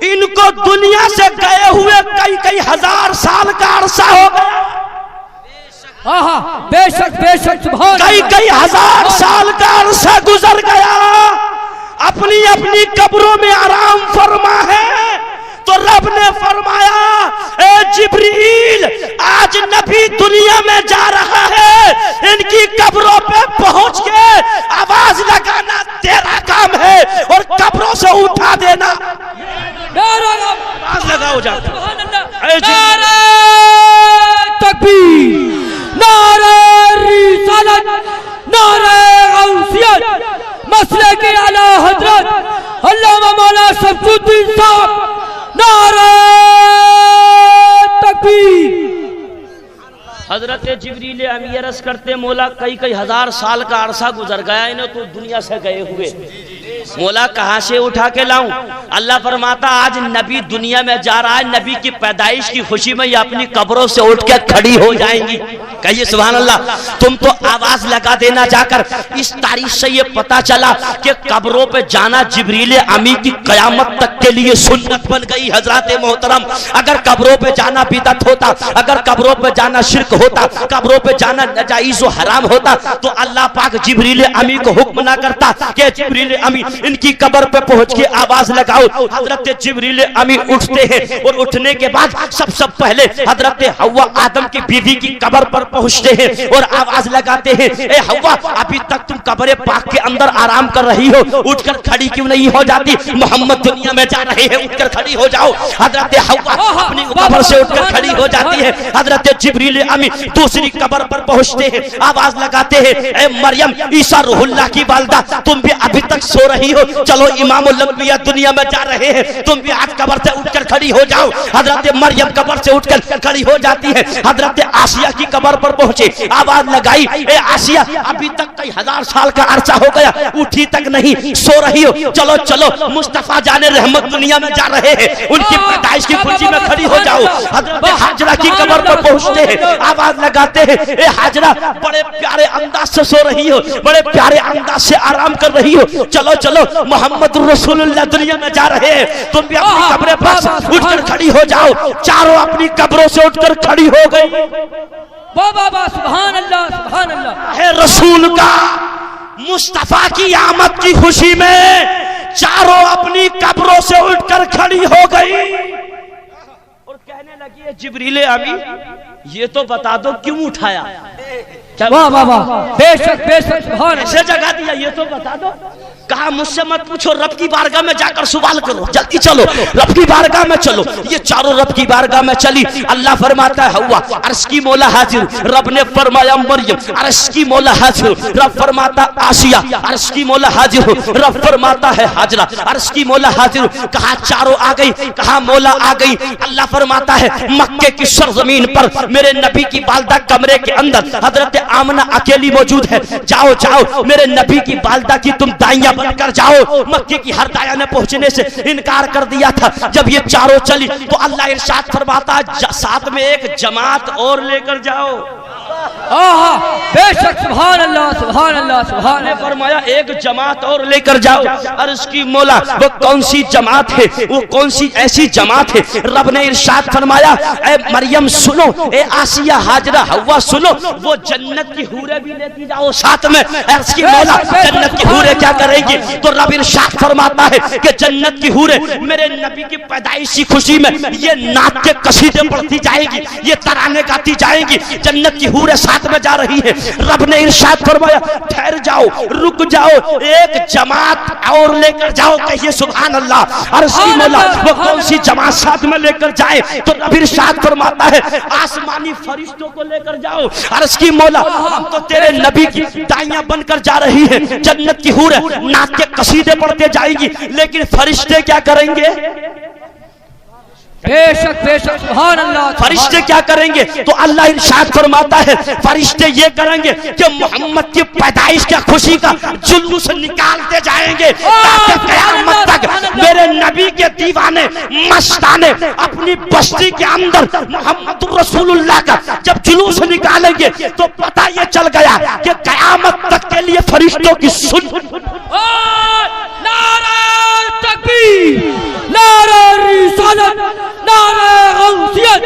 ان کو دنیا سے گئے ہوئے کئی ہزار سال کا عرصہ ہو گیا، بے شک بے شک، سبحان اللہ، کئی ہزار سال کا عرصہ گزر گیا، اپنی اپنی قبروں میں آرام فرما ہے۔ تو رب نے فرمایا اے جبریل آج نبی دنیا میں جا رہا ہے، ان کی قبروں پہ پہنچ کے آواز لگانا تیرا کام ہے اور قبروں سے اٹھا دینا۔ آواز لگاؤ جا کر نعرہ تکبیر، نعرہ رسالت، نعرہ غوثیت، مسلک اعلی حضرت علامہ مولانا شمس الدین صاحب، نعرہ تکبیر حضرت جبریل امی عرض کرتے مولا کئی ہزار سال کا عرصہ گزر گیا انہیں تو دنیا سے گئے ہوئے، مولا کہاں سے اٹھا کے لاؤں؟ اللہ فرماتا آج نبی دنیا میں جا رہا ہے، نبی کی پیدائش کی خوشی میں یہ اپنی قبروں سے اٹھ کے کھڑی ہو جائیں گی۔ کہیے سبحان اللہ۔ تم تو آواز لگا دینا جا کر، اس تاریخ سے یہ پتا چلا کہ قبروں پہ جانا جبریل امی کی قیامت تک کے لیے سنت بن گئی۔ حضرات محترم، اگر قبروں پہ جانا بدعت ہوتا، اگر قبروں پہ جانا شرک ہوتا، قبروں پہ جانا ناجائز و حرام ہوتا تو اللہ پاک جبریل امی کو حکم نہ کرتا کہ جبریل امی ان کی قبر پہ پہنچ کے آواز لگاؤ۔ حضرت جبریل امی اٹھتے ہیں اور اٹھنے کے بعد سب پہلے حضرت حوا آدم کی بیوی کی قبر پر پہنچتے ہیں اور آواز لگاتے ہیں، اے حوا ابھی تک تم قبر پاک کے اندر آرام کر رہی ہو، اٹھ کر کھڑی کیوں نہیں ہو جاتی؟ محمد دنیا میں جا رہے ہیں، اٹھ کر کھڑی ہو جاؤ۔ حضرت حوا اپنی قبر سے اٹھ کر کھڑی ہو جاتی ہے۔ حضرت جبریل امی دوسری قبر پر پہنچتے ہیں، آواز لگاتے ہیں، اے مریم عیسیٰ روح اللہ کی والدہ تم بھی ابھی تک سو رہی ہو، چلو امام الانبیاء دنیا میں جا رہے ہیں، تم بھی آج قبر سے اٹھ کر کھڑی ہو جاؤ۔ حضرت مریم قبر سے اٹھ کر کھڑی ہو جاتی ہے۔ حضرت آسیہ کی قبر پر پہنچے، آواز لگائی، اے آسیہ ابھی تک کئی ہزار سال کا عرصہ ہو گیا، اٹھی تک نہیں، سو رہی ہو، چلو چلو مصطفیٰ جان رحمت دنیا میں جا رہے ہیں، ان کی پیدائش کی خوشی میں کھڑی ہو جاؤ۔ حضرت حاجرہ کی قبر پر پہنچتے ہیں، آواز لگاتے ہیں، اے حاجرہ بڑے پیارے انداز سے سو رہی ہو، بڑے پیارے انداز سے آرام کر رہی ہو، چلو چلو محمد رسول اللہ دنیا میں جا رہے ہیں، تم بھی اپنی قبر پر اٹھ کر کھڑی ہو جاؤ۔ چاروں اپنی قبروں سے اٹھ کر کھڑی ہو گئی۔ بابا سبحان اللہ سبحان اللہ۔ اے رسول کا مصطفیٰ کی آمد کی خوشی میں چاروں اپنی قبروں سے اٹھ کر کھڑی ہو گئی اور کہنے لگی ہے جبریل امی یہ تو بتا دو کیوں اٹھایا؟ واہ واہ واہ، بے شک سبحان ایسے جگہ دیا، یہ تو بتا دو۔ کہا مجھ سے مت پوچھو، رب کی بارگاہ میں جا کر سوال کرو، جلدی چلو رب کی بارگاہ میں چلو۔ یہ چاروں رب کی بارگاہ میں چلی۔ اللہ فرماتا ہے ہوا عرش کی مولا حاضر، رب نے فرمایا مریم عرش کی مولا حاضر، رب فرماتا آسیہ عرش کی مولا حاضر، رب فرماتا ہے حاجرہ عرش کی مولا حاضر۔ کہا چاروں آ گئی، کہا مولا آ گئی۔ اللہ فرماتا ہے مکے کی سرزمین پر میرے نبی کی والدہ کمرے کے اندر حضرت آمنہ اکیلی موجود ہے، جاؤ جاؤ میرے نبی کی والدہ کی تم دائیاں بن کر جاؤ۔ مکے کی ہر دایا نے پہنچنے سے انکار کر دیا تھا۔ جب یہ چاروں چلی تو اللہ ارشاد فرماتا ساتھ میں ایک جماعت اور لے کر جاؤ۔ بے شک سبحان اللہ سبحان اللہ سبحان نے اللہ۔ فرمایا ایک جماعت اور لے کر جاؤ۔ عرش کی مولا وہ کون سی جماعت ہے، وہ کون سی ایسی جماعت ہے؟ رب نے ارشاد فرمایا اے مریم سنو، اے آسیہ حاجرہ حوا سنو، وہ جنت کی حوریں بھی لیتی جاؤ ساتھ میں۔ عرش کی مولا جنت کی حوریں کیا کریں گی؟ تو رب ارشاد فرماتا ہے کہ جنت کی حوریں میرے نبی کی پیدائش کی خوشی میں یہ نعت کے قصیدے پڑھتی جائے گی، یہ ترانے گاتی جائیں گی، جنت کی حوریں ساتھ میں جا رہی ہے۔ رب نے ارشاد فرمایا ٹھہر جاؤ، رک جاؤ، ایک جماعت اور لے کر جاؤ۔ کہیے سبحان اللہ۔ عرش کی مولا وہ کون سی جماعت ساتھ میں لے کر جائے؟ تو رب ارشاد فرماتا ہے آسمانی فرشتوں کو لے کر جاؤ۔ عرش کی مولا ہم تو تیرے نبی کی دائیاں بن کر جا رہی ہے، جنت کی حوریں نعت کے قصیدے پڑھتے جائیں گی، لیکن فرشتے کیا کریں گے؟ بے شک سبحان اللہ۔ فرشتے کیا کریں گے؟ تو اللہ ارشاد فرماتا ہے فرشتے یہ کریں گے کہ محمد کی پیدائش کی خوشی کا جلوس نکالتے جائیں گے تاکہ قیامت تک میرے نبی کے دیوانے مستانے اپنی بستی کے اندر محمد رسول اللہ کا جب جلوس نکالیں گے تو پتہ یہ چل گیا کہ قیامت تک کے لیے فرشتوں کی سن۔ نعرہ تکبیر، نعرہ رسالت، نعرہ غوثیت،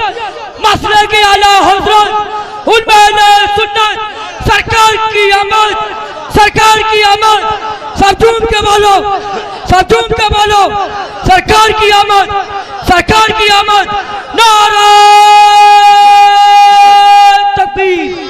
مسئلے کے اعلیٰ حضرت علماء سنت سرکار کی آمد، سرکار کی آمد، سب جھوم کے بولو، سب جھوم کے بولو، سرکار کی آمد، سرکار کی آمد، نعرہ تکبیر۔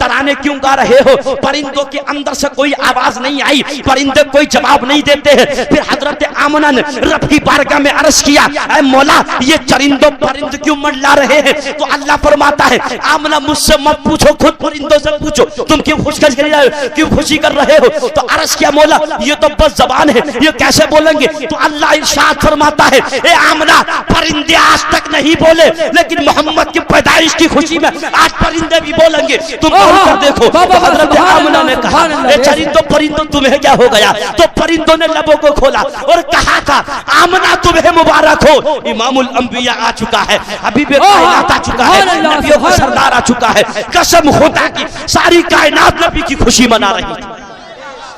ترانے کیوں گا رہے ہو؟ پرندوں کے اندر سے کوئی آواز نہیں آئی، پرندے کوئی جواب نہیں دیتے ہیں۔ پھر حضرت آمنہ نے رب کی بارگاہ میں عرض کیا، اے مولا یہ چرندوں پرند کیوں منڈلا رہے ہیں؟ تو اللہ فرماتا ہے آمنہ مجھ سے مت پوچھو، خود پرندوں سے پوچھو تم کیوں خوشی کر رہے ہو؟ تو عرض کیا مولا یہ تو بس زبان ہے، یہ کیسے بولیں گے؟ تو اللہ ارشاد فرماتا ہے اے آمنہ پرندے آج تک نہیں بولے، لیکن محمد کی پیدائش کی خوشی میں آج پرندے بھی بولیں گے، تم بول کر دیکھو۔ تو حضرت آمنہ نے کہا اے چرندوں پرندوں تمہیں کیا ہو گیا؟ تو پرندوں نے لبوں کو کھولا اور کہا تھا آمنہ تمہیں مبارک ہو، امام الانبیاء آ چکا ہے، حبیب کائنات آ چکا ہے، نبیوں کا سردار آ چکا ہے۔ قسم خدا کی ساری کائنات نبی کی خوشی منا رہی تھی۔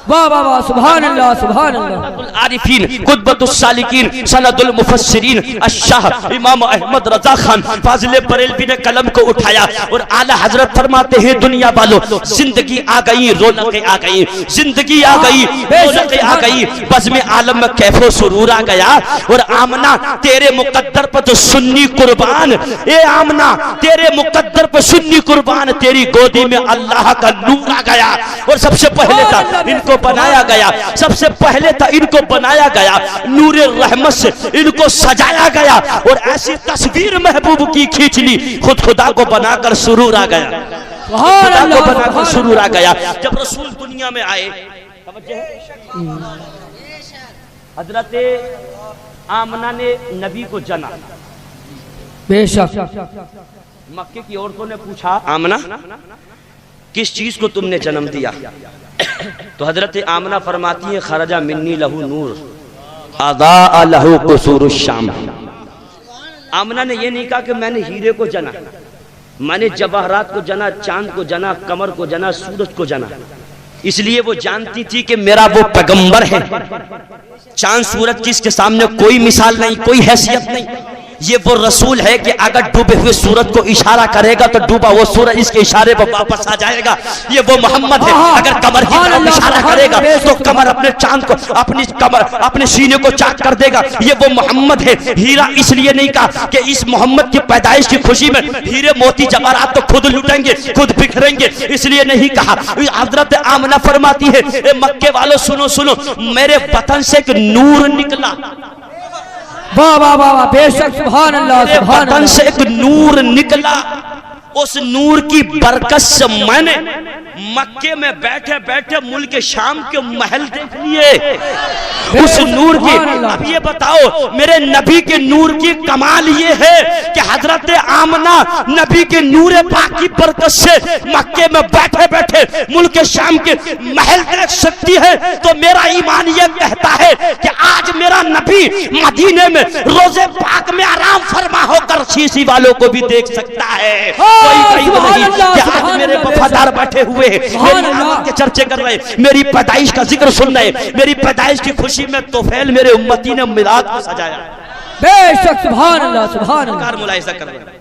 واہ واہ واہ، سبحان اللہ سبحان اللہ۔ العارفین قطبۃ السالکین سند المفسرین الشاہ امام احمد رضا خان فاضل بریلوی نے قلم کو اٹھایا اور اعلیٰ حضرت فرماتے ہیں دنیا والوں زندگی آ گئی، رونقیں آ گئی، زندگی آ گئی، رونقیں آ گئی، بزم عالم میں کیف و سرور آ گیا۔ اور آمنہ تیرے مقدر پر تو سنی قربان، اے آمنہ تیرے مقدر پر سنی قربان، تیری گودی میں اللہ کا نور آ گیا۔ اور سب سے پہلے تھا ان کو بنایا گیا، سب سے پہلے تھا ان کو بنایا گیا، نور رحمت سے ان کو سجایا گیا، اور ایسی تصویر محبوب کی کھینچ لی، خود خدا کو بنا کر سرور آ گیا، خدا کو بنا کر سرور آ گیا۔ جب رسول دنیا میں آئے حضرت آمنہ نے نبی کو جنا، بے شک۔ مکے کی عورتوں نے پوچھا آمنہ کس چیز کو تم نے جنم دیا؟ تو حضرت آمنہ فرماتی ہے خرجہ منی لہو نور اضاء لہو قصور الشام۔ آمنہ نے یہ نہیں کہا کہ میں نے ہیرے کو جنا، میں نے جواہرات کو جنا، چاند کو جنا، قمر کو جنا، سورج کو جنا، اس لیے وہ جانتی تھی کہ میرا وہ پیغمبر ہے۔ چاند سورج کی اس کے سامنے کوئی مثال نہیں، کوئی حیثیت نہیں، یہ وہ رسول ہے کہ اگر ڈوبے ہوئے سورج کو اشارہ کرے گا تو ڈوبا وہ سورج اس کے اشارے پر واپس آ جائے گا۔ یہ وہ محمد ہے، اگر قمر کی طرف اشارہ کرے گا تو قمر اپنے چاند کو اپنے سینے کو چاک کر دے گا۔ یہ وہ محمد ہے۔ ہیرا اس لیے نہیں کہا کہ اس محمد کی پیدائش کی خوشی میں ہیرے موتی جواہرات تو خود لٹیں گے، خود بکھریں گے، اس لیے نہیں کہا۔ حضرت آمنہ فرماتی ہے اے مکے والوں سنو سنو، میرے وطن سے ایک نور نکلا، واہ واہ واہ، بے شک، سبحان اللہ سبحان اللہ۔ وطن سے ایک نور نکلا، اس نور کی برکت سے میں نے مکے میں بیٹھے بیٹھے ملک شام کے محل دیکھ لیے، اس نور کی۔ اب یہ بتاؤ میرے نبی کے نور کی کمال یہ ہے کہ حضرت آمنہ نبی کے نور پاک کی برکت سے مکے میں بیٹھے بیٹھے ملک شام کے محل دیکھ سکتی ہے، تو میرا ایمان یہ کہتا ہے کہ آج میرا نبی مدینے میں روزے پاک میں آرام فرما ہو کر شیشی والوں کو بھی دیکھ سکتا ہے۔ کوئی بعید نہیں کہ آج میرے وفادار بیٹھے ہوئے ہیں، میری آمد کے چرچے کر رہے، میری پیدائش کا ذکر سن رہے، میری پیدائش کی خوشی میں توفیل میرے امتی نے میلاد کو سجایا، بے شک، سبحان اللہ سبحان اللہ۔ کار ملاحظہ کر رہے ہیں۔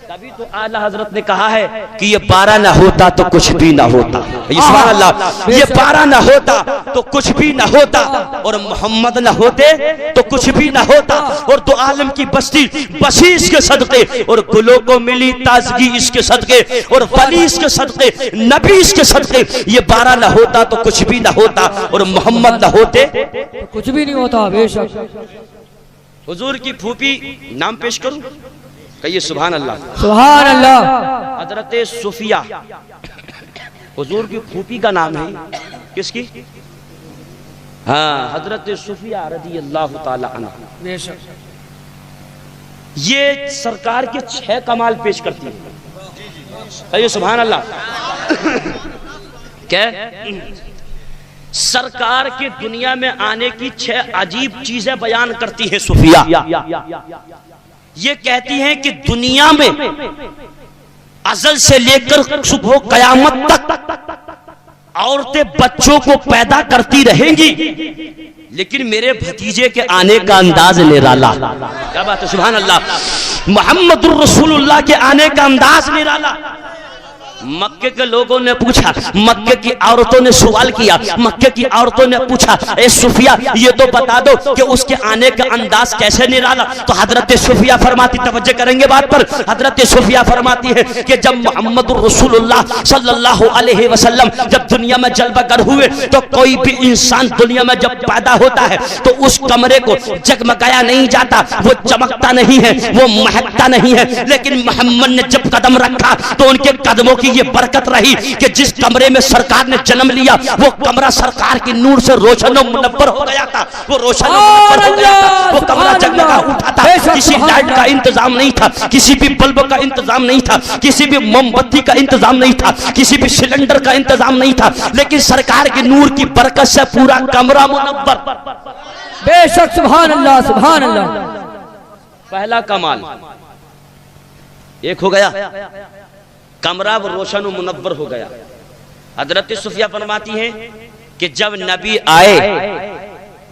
تبھی تو اعلیٰ حضرت نے کہا ہے کہ یہ پارا نہ ہوتا تو کچھ بھی نہ ہوتا، سبحان اللہ، یہ پارا نہ ہوتا تو کچھ بھی نہ ہوتا، اور محمد نہ ہوتے تو کچھ بھی نہ ہوتا، اور دو عالم کی بستی بسی اس کے صدقے، اور گلوں کو ملی تازگی اس کے صدقے، اور ولی اس کے صدقے، نبی اس کے صدقے۔ یہ پارا نہ ہوتا تو کچھ بھی نہ ہوتا، اور محمد نہ ہوتے کچھ بھی نہیں ہوتا، بے شک۔ حضور کی پھوپھی نام پیش کروں، کہیے سبحان اللہ، سبحان اللہ۔ حضرت صفیہ حضور کی پھوپھی کا نام ہے، کس کی؟ ہاں، حضرت صفیہ رضی اللہ تعالی عنہ، بے شک۔ یہ سرکار کے 6 کمال پیش کرتی ہے، کہیے سبحان اللہ۔ کیا؟ سرکار کے دنیا میں آنے کی 6 عجیب چیزیں بیان کرتی ہے صفیہ۔ یہ کہتی ہیں کہ دنیا میں ازل سے لے کر صبح قیامت تک عورتیں بچوں کو پیدا کرتی رہیں گی، لیکن میرے بھتیجے کے آنے کا انداز نرالا۔ کیا بات ہے، سبحان اللہ۔ محمد الرسول اللہ کے آنے کا انداز نرالا۔ مکے کے لوگوں نے پوچھا, مکے کی عورتوں نے سوال کیا, مکے کی عورتوں نے پوچھا اے صفیہ یہ تو بتا دو کہ اس کے آنے کا انداز کیسے نرالا. تو حضرت صفیہ فرماتی, توجہ کریں گے بات پر, حضرت صفیہ فرماتی ہے کہ جب محمد رسول اللہ صلی اللہ علیہ وسلم جب دنیا میں جلوہ گر ہوئے تو کوئی بھی انسان دنیا میں جب پیدا ہوتا ہے تو اس کمرے کو جگمگایا نہیں جاتا, وہ چمکتا نہیں ہے, وہ مہکتا نہیں ہے. لیکن محمد نے جب قدم رکھا تو ان کے قدموں کی یہ برکت رہی کہ جس کمرے میں سرکار نے جنم لیا وہ کمرہ سرکار کی نور سے روشن و منور ہو گیا تھا, وہ روشن و منور ہو گیا تھا, وہ کمرہ جگمگا اٹھا تھا. کسی لائٹ کا انتظام نہیں تھا, کسی بھی بلب کا انتظام نہیں تھا, کسی بھی موم بتی کا انتظام نہیں تھا, کسی بھی سلنڈر کا انتظام نہیں تھا, لیکن سرکار کی نور کی برکت سے پورا کمرہ منور. بے شک سبحان اللہ سبحان اللہ. پہلا کمال ایک ہو گیا, کمرہ وہ روشن و منور ہو گیا. حضرت صفیہ فرماتی ہیں کہ جب نبی آئے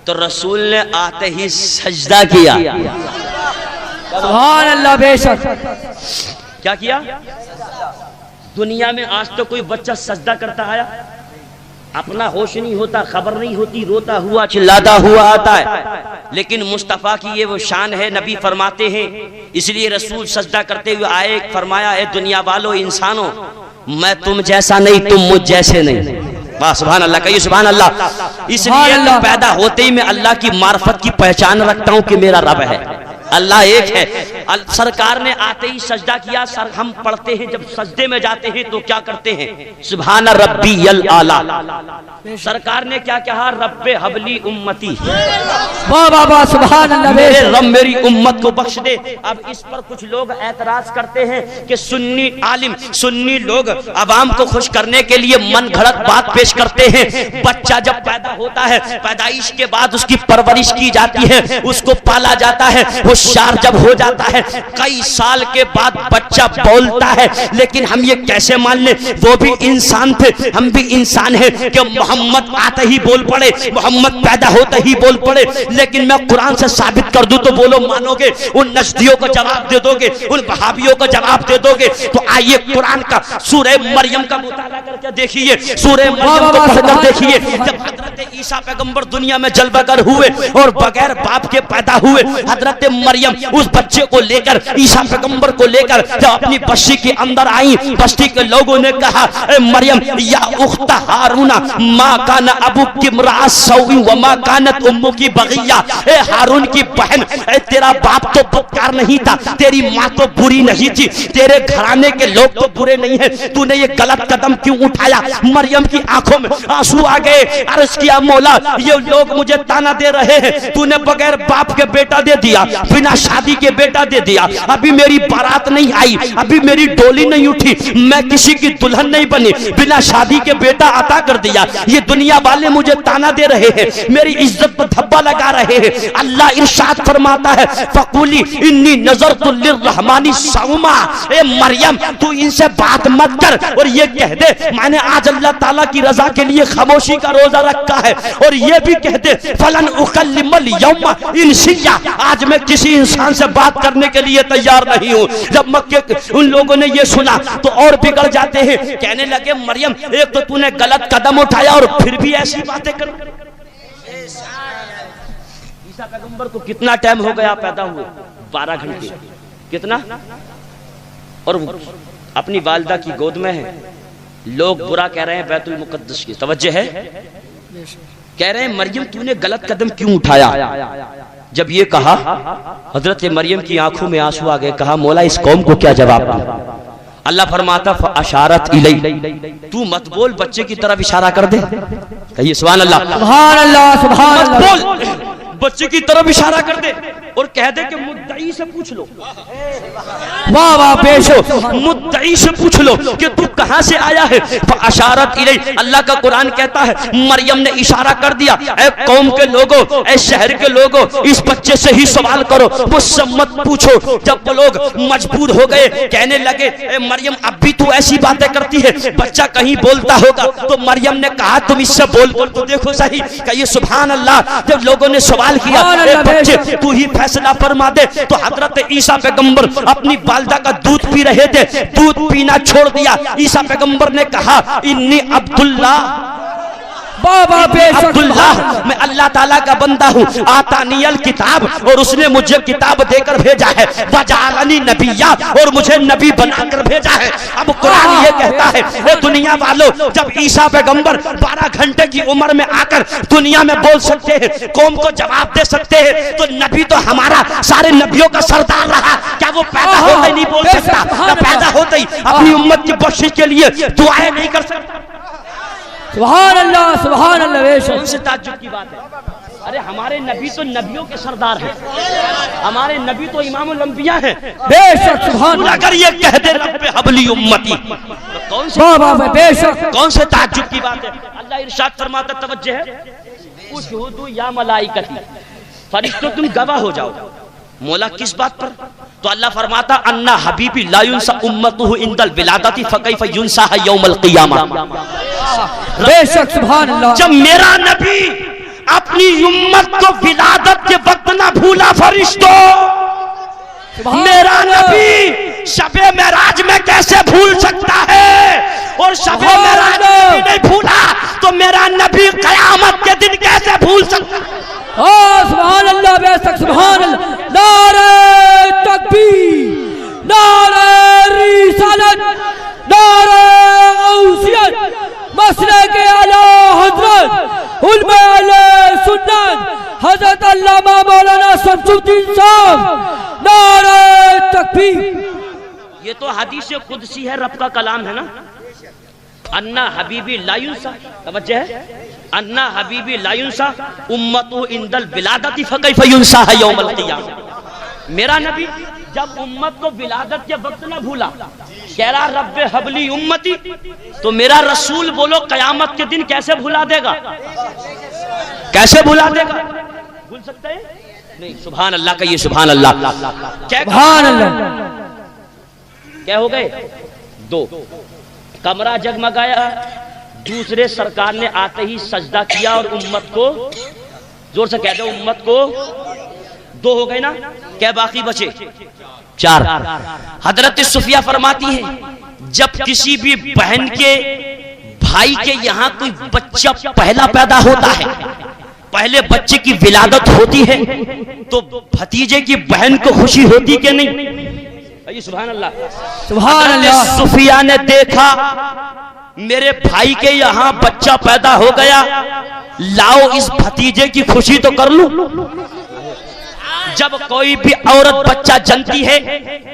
تو رسول نے آتے ہی سجدہ کیا. سبحان اللہ. بے شک کیا کیا؟ دنیا میں آج تو کوئی بچہ سجدہ کرتا آیا؟ اپنا ہوش نہیں ہوتا, خبر نہیں ہوتی, روتا ہوا چلاتا ہوا آتا ہے. لیکن مصطفیٰ کی یہ وہ شان ہے, نبی فرماتے ہیں اس لیے رسول سجدہ کرتے ہوئے آئے, فرمایا اے دنیا والو انسانوں میں تم جیسا نہیں, تم مجھ جیسے نہیں. سبحان اللہ, کہیے سبحان اللہ. اس لیے پیدا ہوتے ہی میں اللہ کی معرفت کی پہچان رکھتا ہوں کہ میرا رب ہے, اللہ ایک ہے. سرکار نے آتے ہی سجدہ کیا. ہم پڑھتے ہیں جب سجدے میں جاتے ہیں تو کیا کرتے ہیں؟ سبحان ربی الاعلی. سرکار نے کیا کہا؟ رب حبلی امتی, واہ واہ واہ سبحان اللہ. میرے رب میری امت کو بخش دے. اب اس پر کچھ لوگ اعتراض کرتے ہیں کہ سنی عالم, سنی لوگ عوام کو خوش کرنے کے لیے من گھڑت بات پیش کرتے ہیں. بچہ جب پیدا ہوتا ہے, پیدائش کے بعد اس کی پرورش کی جاتی ہے, اس کو پالا جاتا ہے, ہوشیار جب ہو جاتا ہے, کئی سال کے بعد بچہ بولتا ہے. لیکن ہم یہ کیسے مان لیں وہ بھی انسان تھے, ہم بھی انسان ہیں, کہ محمد آتے ہی بول پڑے, محمد پیدا ہوتے ہی بول پڑے. لیکن میں قرآن سے ثابت کر دوں تو بولو مانو گے؟ ان نجدیوں کو جواب دے دو گے, ان وہابیوں کو جواب دے دو گے؟ تو آئیے قرآن کا سورہ مریم کا مطالعہ کر کے دیکھیے, سورہ مریم کو پڑھ کر دیکھیے. جب حضرت عیسیٰ پیغمبر دنیا میں جلوہ گر ہوئے اور بغیر باپ کے پیدا ہوئے, حضرت مریم اس بچے کو لے کر, عیسیٰ پیغمبر کو لے کر جب اپنی بستی کے اندر آئیں, بستی کے لوگوں نے کہا اے مریم یا اخت ہارون ما کان ابوک امرأ سوء وما کانت امک بغیہ, اے ہارون کی بہن, اے تیرا باپ تو بدکار نہیں تھا, تیری ماں تو بری نہیں تھی, تیرے گھرانے کے لوگ تو برے نہیں ہیں, تو نے یہ غلط قدم کیوں اٹھایا؟ مریم کی آنکھوں میں آنسو آ گئے, عرض کیا مولا یہ لوگ مجھے تانا دے رہے ہیں, تو نے بغیر باپ کے بیٹا دے دیا, بنا شادی کے بیٹا دے دیا, ابھی میری بارات نہیں آئی, ابھی میری ڈولی نہیں اٹھی, میں کسی کی دلہن نہیں بنی, بنا شادی کے بیٹا عطا کر دیا, یہ دنیا والے مجھے تانا دے رہے ہیں, میری عزت پر دھبا لگا رہے ہیں. اللہ ارشاد فرماتا ہے فقولی انی نظرت للرحمن صوما, اے مریم تو ان سے بات مت کر اور یہ کہہ دے میں نے آج اللہ تعالیٰ کی رضا کے لیے خاموشی کا روزہ رکھا ہے, اور یہ بھی کہہ دے فلن اکلم اليوم انسیا, آج میں کسی انسان سے بات کرنے کے لیے تیار نہیں ہوں. جب مکے ان لوگوں نے یہ سنا تو اور بگڑ جاتے ہیں, کہنے لگے مریم ایک تو نے غلط قدم اٹھایا اور پھر بھی ایسی باتیں کر. عیسیٰ پیغمبر کو کتنا ٹائم ہو گیا پیدا ہوئے؟ 12 گھنٹے. کتنا؟ اور اپنی والدہ کی گود میں ہے. لوگ برا کہہ رہے ہیں بیت المقدس کی, توجہ ہے, کہہ رہے ہیں مریم تو نے غلط قدم کیوں اٹھایا؟ جب یہ کہا حضرت مریم کی آنکھوں میں آنسو آ گئے, کہا مولا اس قوم کو کیا جواب دوں؟ اللہ فرماتا فاشارت الی, تو مت بول, بچے کی طرف اشارہ کر دے. کہیے سبحان اللہ سبحان اللہ سبحان مت اللہ. بول, بچے کی طرف اشارہ کر دے اور کہہ دے کہ مدعی سے پوچھ لو. واہ واہ پیش ہو, مدعی سے پوچھ لو کہ تو کہاں سے آیا ہے. فاشارت الی, اللہ کا قرآن کہتا ہے مریم نے اشارہ کر دیا, اے قوم کے لوگوں, اے شہر کے لوگوں, اس بچے سے ہی سوال کرو, مجھ سے مت پوچھو. جب وہ لوگ مجبور ہو گئے, کہنے لگے اے مریم اب بھی تو ایسی باتیں کرتی ہے, بچہ کہیں بولتا ہوگا. تو مریم نے کہا تم اس سے بول تو دیکھو صحیح. کہیے سبحان اللہ. جب لوگوں نے سوال کیا اے بچے تو ہی فیصلہ فرما دے. تو حضرت عیسیٰ پیغمبر اپنی والدہ کا دودھ پی رہے تھے, دودھ پینا چھوڑ دیا. عیسیٰ پیغمبر نے کہا انی عبداللہ, بابا بے شک عبداللہ, میں اللہ تعالیٰ کا بندہ ہوں. آتانی الکتاب, اور اس نے مجھے کتاب دے کر بھیجا ہے. وجعلنی نبیّا, اور مجھے نبی بنا کر بھیجا ہے. اب قرآن یہ کہتا ہے اے دنیا والوں, جب عیسیٰ پیغمبر 12 گھنٹے کی عمر میں آ کر دنیا میں بول سکتے ہیں, قوم کو جواب دے سکتے ہیں, تو نبی تو ہمارا سارے نبیوں کا سردار رہا. کیا وہ پیدا ہوتے ہی نہیں بول سکتا؟ کیا پیدا ہوتے ہی اپنی امت کی بخشش کے لیے دعائیں نہیں کر سکتا؟ سبحان اللہ, سبحان اللہ, بے شک. کون سے تعجب کی بات ہے؟ ارے ہمارے نبی تو نبیوں کے سردار ہیں, ہمارے نبی تو امام الانبیاء ہیں. بے شک سبحان اللہ. اگر یہ کہہ دے رب حبلی امتی, تو بے شک کون سے تعجب کی بات ہے؟ اللہ ارشاد فرماتا, توجہ ہے, اشہدوا یا ملائکتی, فرشتوں تم گواہ ہو جاؤ. مولا کس بات پر؟ تو اللہ فرماتا انا حبیبی لا ینسا امتہ عند الولادت فکیف ینسا یوم القیامہ. بے شک سبحان اللہ. جب میرا نبی اپنی امت کو ولادت کے وقت نہ بھولا فرشتوں, میرا نبی شب معراج میں کیسے بھول سکتا ہے؟ اور شب معراج میں نہیں بھولا تو میرا نبی قیامت کے دن کیسے بھول سکتا ہے؟ سبحان اللہ, بے شک سبحان اللہ. نعرہ تکبیر, نعرہ رسالت, نعرہ غوثیت, مسلک اعلی حضرت علماء اہل سنت حضرت علامہ مولانا شمس الدین صاحب, نعرہ تکبیر. یہ تو حدیث قدسی ہے, رب کا کلام ہے نا. انا حبیبی لا ینسا, توجہ ہے, انا حبیبی لا ینسا امتہ عند الولادت فکیف ینسا یوم القیامہ. میرا نبی جب امت کو ولادت کے وقت نہ بھولا, کہہ رہا رب حبلی امتی, تو میرا رسول بولو قیامت کے دن کیسے بھلا دے گا؟ کیسے بھلا دے گا؟ بھول سکتے ہیں؟ نہیں. سبحان اللہ کا یہ سبحان اللہ. سبحان اللہ. کیا ہو گئے؟ 2. کمرہ جگمگایا, دوسرے سرکار نے آتے ہی سجدہ کیا اور امت کو, زور سے کہہ دو, امت کو 2 ہو گئے نا. کیا باقی بچے؟ 4. حضرت صفیہ فرماتی ہے جب کسی بھی بہن کے بھائی کے یہاں کوئی بچہ پہلا پیدا ہوتا ہے, پہلے بچے کی ولادت ہوتی ہے, تو بھتیجے کی بہن کو خوشی ہوتی کہ نہیں؟ سبحان اللہ, سبحان اللہ. صفیہ نے دیکھا میرے بھائی کے یہاں بچہ پیدا ہو گیا, لاؤ اس بھتیجے کی خوشی تو کر لوں. جب کوئی بھی عورت بچہ جنتی ہے,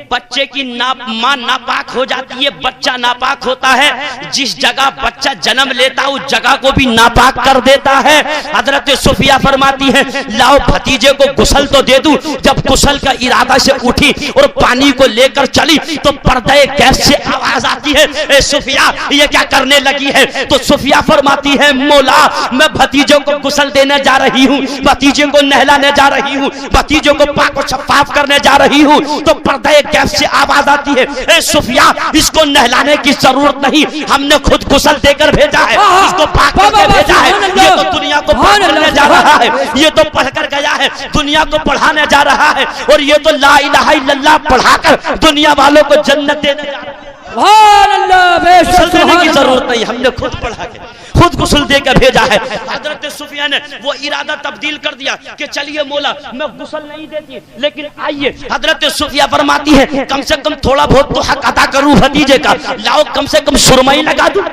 بچے کی ماں ناپاک ہو جاتی ہے, بچہ ناپاک ہوتا ہے, جس جگہ بچہ جنم لیتا اس جگہ کو بھی ناپاک کر دیتا ہے. حضرت صفیہ فرماتی ہے لاؤ بھتیجے کو غسل تو دے دوں. جب غسل کا ارادہ سے اٹھی اور پانی کو لے کر چلی تو پردہ گیس سے آواز آتی ہے اے صفیہ یہ کیا کرنے لگی ہے؟ تو صفیہ فرماتی ہے مولا میں بھتیجے کو غسل دینے جا رہی ہوں, بھتیجے کو نہلانے جا رہی ہوں, بھتیجے کو پاک و شفاف کرنے جا رہی ہوں. تو پردہ گیس سے آواز آتی ہے اے صفیہ اس کو نہلانے کی ضرورت نہیں, ہم نے خود غسل دے کر بھیجا ہے, اس کو پاک کر کے بھیجا ہے. یہ تو دنیا کو پاک کرنے جا رہا ہے, یہ تو پڑھ کر گیا ہے, دنیا کو پڑھانے جا رہا ہے, اور یہ تو لا الہ الا اللہ پڑھا کر دنیا والوں کو جنت دینے جا رہا ہے. سبحان اللہ, بے شک غسل دینے کی سبحان ضرورت نہیں, ہم نے خود پڑھا کے خود غسل دے کر بھیجا ہے. حضرت صفیہ نے وہ ارادہ تبدیل کر دیا کہ چلیے مولا میں غسل نہیں دیتی, لیکن آئیے. حضرت صفیہ فرماتی ہے کم سے کم تھوڑا بہت تو حق ادا کروں بھتیجے کا, لاؤ کم سے کم سرما ہی لگا دوں.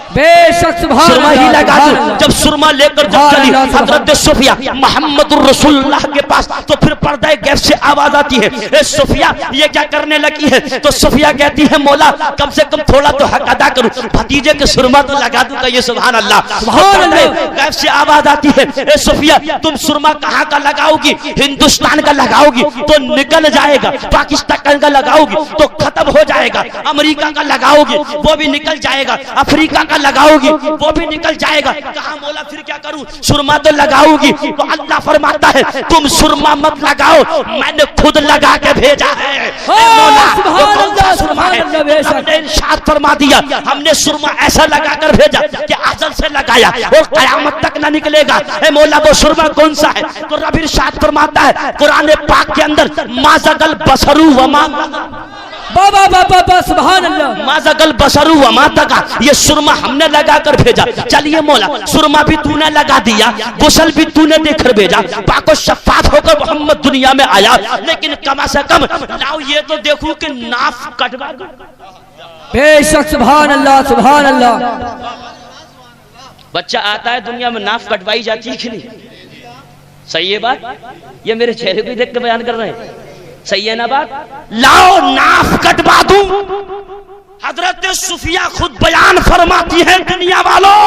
بے شک سبحان سرما ہی اللہ. لگا دوں. جب سرما لے کر جب چلی حضرت صفیہ محمد الرسول اللہ کے پاس, تو پھر پردہ گیس سے آواز آتی ہے اے صفیہ یہ کیا کرنے لگی ہے؟ تو صفیہ کہتی ہے مولا کم سے کم تھوڑا تو حق ادا کروں, بھتیجے کے سرما تو لگا دوں گا. یہ سبحان اللہ. پردہ گیس سے آواز آتی ہے اے صفیہ تم سرما کہاں کا لگاؤ گی؟ ہندوستان کا لگاؤ گی تو نکل جائے گا, پاکستان کا لگاؤ گی تو ختم ہو جائے گا, امریکہ کا لگاؤ گی وہ بھی نکل جائے گا, افریقہ کا لگاؤ گی وہ بھی نکل جائے گا. کہا مولا پھر کیا کروں, سرما تو لگاؤ گی. تو اللہ فرماتا ہے تم سرما مت لگاؤ, میں نے خود لگا کے بھیجا ہے. ہم نے ارشاد فرما دیا ہم نے سرما ایسا لگا کر بھیجا کہ ازل سے لگایا اور قیامت تک نہ نکلے گا. اے مولا وہ سرما کون سا ہے؟ تو رب ارشاد فرماتا ہے قرآن پاک کے اندر ما زغل بصر وما بابا بابا بابا سبحان اللہ, ما زغل بصر وما طغى, یہ سرما ہم نے لگا کر بھیجا. چلیے مولا سرما بھی تو نے لگا دیا, غسل بھی تو نے دے کر بھیجا, پاک و شفاف ہو کر محمد دنیا میں آیا, لیکن کم از کم لاؤ یہ تو دیکھوں کہ ناف کٹوا. بے شک سبحان اللہ سبحان اللہ. بچہ آتا ہے دنیا میں ناف کٹوائی جاتی ہے کہ نہیں؟ صحیح ہے بات؟ یہ میرے چہرے کو دیکھ کے بیان کر رہے ہیں, صحیح ہے نا بات؟ لاؤ ناف کٹوا دوں. حضرت صفیہ خود بیان فرماتی ہے دنیا والوں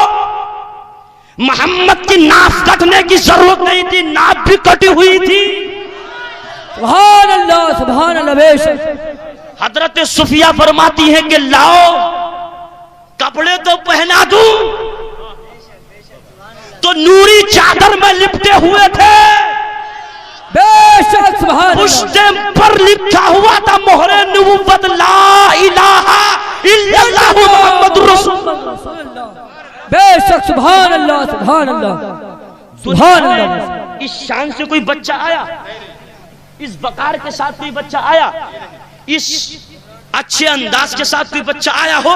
محمد کی ناف کٹنے کی ضرورت نہیں تھی, ناف بھی کٹی ہوئی تھی. سبحان اللہ سبحان اللہ. بے شک حضرت صفیہ فرماتی ہے کہ لاؤ کپڑے تو پہنا دوں. تو نوری چادر میں لپٹے ہوئے تھے, بے شک سبحان اللہ. پشتم پر لکھا ہوا تھا مہر نبوت لا الہ الا اللہ محمد رسول اللہ. بے شک سبحان اللہ سبحان اللہ سبحان اللہ. اس شان سے کوئی بچہ آیا, اس وقار کے ساتھ کوئی بچہ آیا, اس اچھے انداز کے ساتھ کوئی بچہ آیا ہو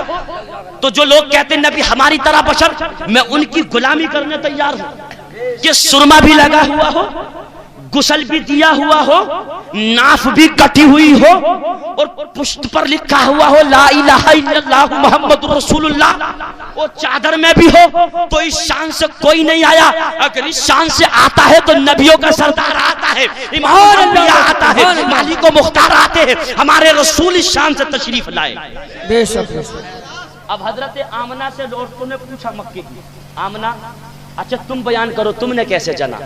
تو جو لوگ کہتے ہیں نبی ہماری طرح بشر, میں ان کی غلامی کرنے تیار ہوں. کہ سرما بھی لگا ہوا ہو, غسل بھی دیا ہوا ہو, ناف بھی کٹی ہوئی ہو, اور پشت پر لکھا ہوا ہو لا الہ الا اللہ محمد رسول اللہ, اور چادر میں بھی ہو. تو اس شان سے کوئی نہیں آیا. اگر اس شان سے آتا ہے تو نبیوں کا سردار آتا ہے, امام الانبیاء آتا ہے, مالک و مختار آتے ہیں, ہمارے رسول اس شان سے تشریف لائے. بے شک. اب حضرت آمنہ سے عورتوں نے پوچھا مکے کی, آمنہ اچھا تم بیان کرو تم نے کیسے جنا؟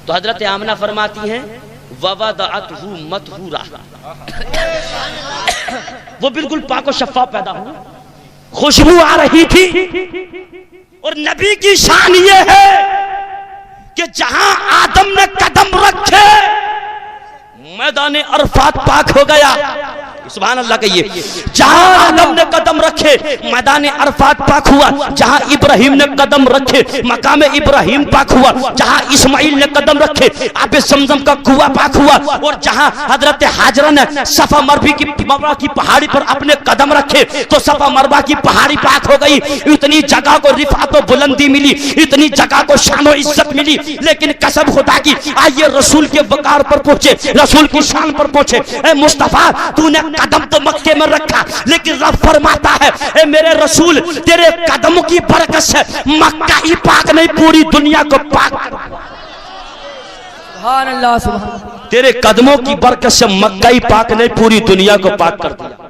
تو حضرت آمنہ فرماتی ہیں وَوَضَعَتْهُ مَطْهُورًا, وہ بالکل پاک و شفاف پیدا ہوئی, خوشبو آ رہی تھی. اور نبی کی شان یہ ہے کہ جہاں آدم نے قدم رکھے میدان عرفات پاک ہو گیا. سبحان اللہ کہیے. جہاں آدم نے قدم رکھے میدان عرفات پاک ہوا, جہاں ابراہیم نے قدم رکھے مقام ابراہیم پاک ہوا, جہاں اسماعیل نے قدم رکھے آب زمزم کا کنواں پاک ہوا, اور جہاں حضرت ہاجرہ نے صفا مروہ کی پہاڑی پر اپنے قدم رکھے تو صفا مروہ کی پہاڑی پاک ہو گئی. اتنی جگہ کو رفعت و بلندی ملی, اتنی جگہ کو شان و عزت ملی. لیکن قسم خدا کی آئیے رسول کے وقار پر پہنچے, رسول کی شان پر پہنچے. اے مصطفیٰ تو نے قدم تو مکے میں رکھا, لیکن رب فرماتا ہے اے میرے رسول تیرے قدموں کی برکت سے مکہ ہی پاک نہیں پوری دنیا کو پاک. سبحان اللہ سبحان اللہ. تیرے قدموں کی برکت سے مکہ ہی پاک نہیں پوری دنیا کو پاک کر دیا.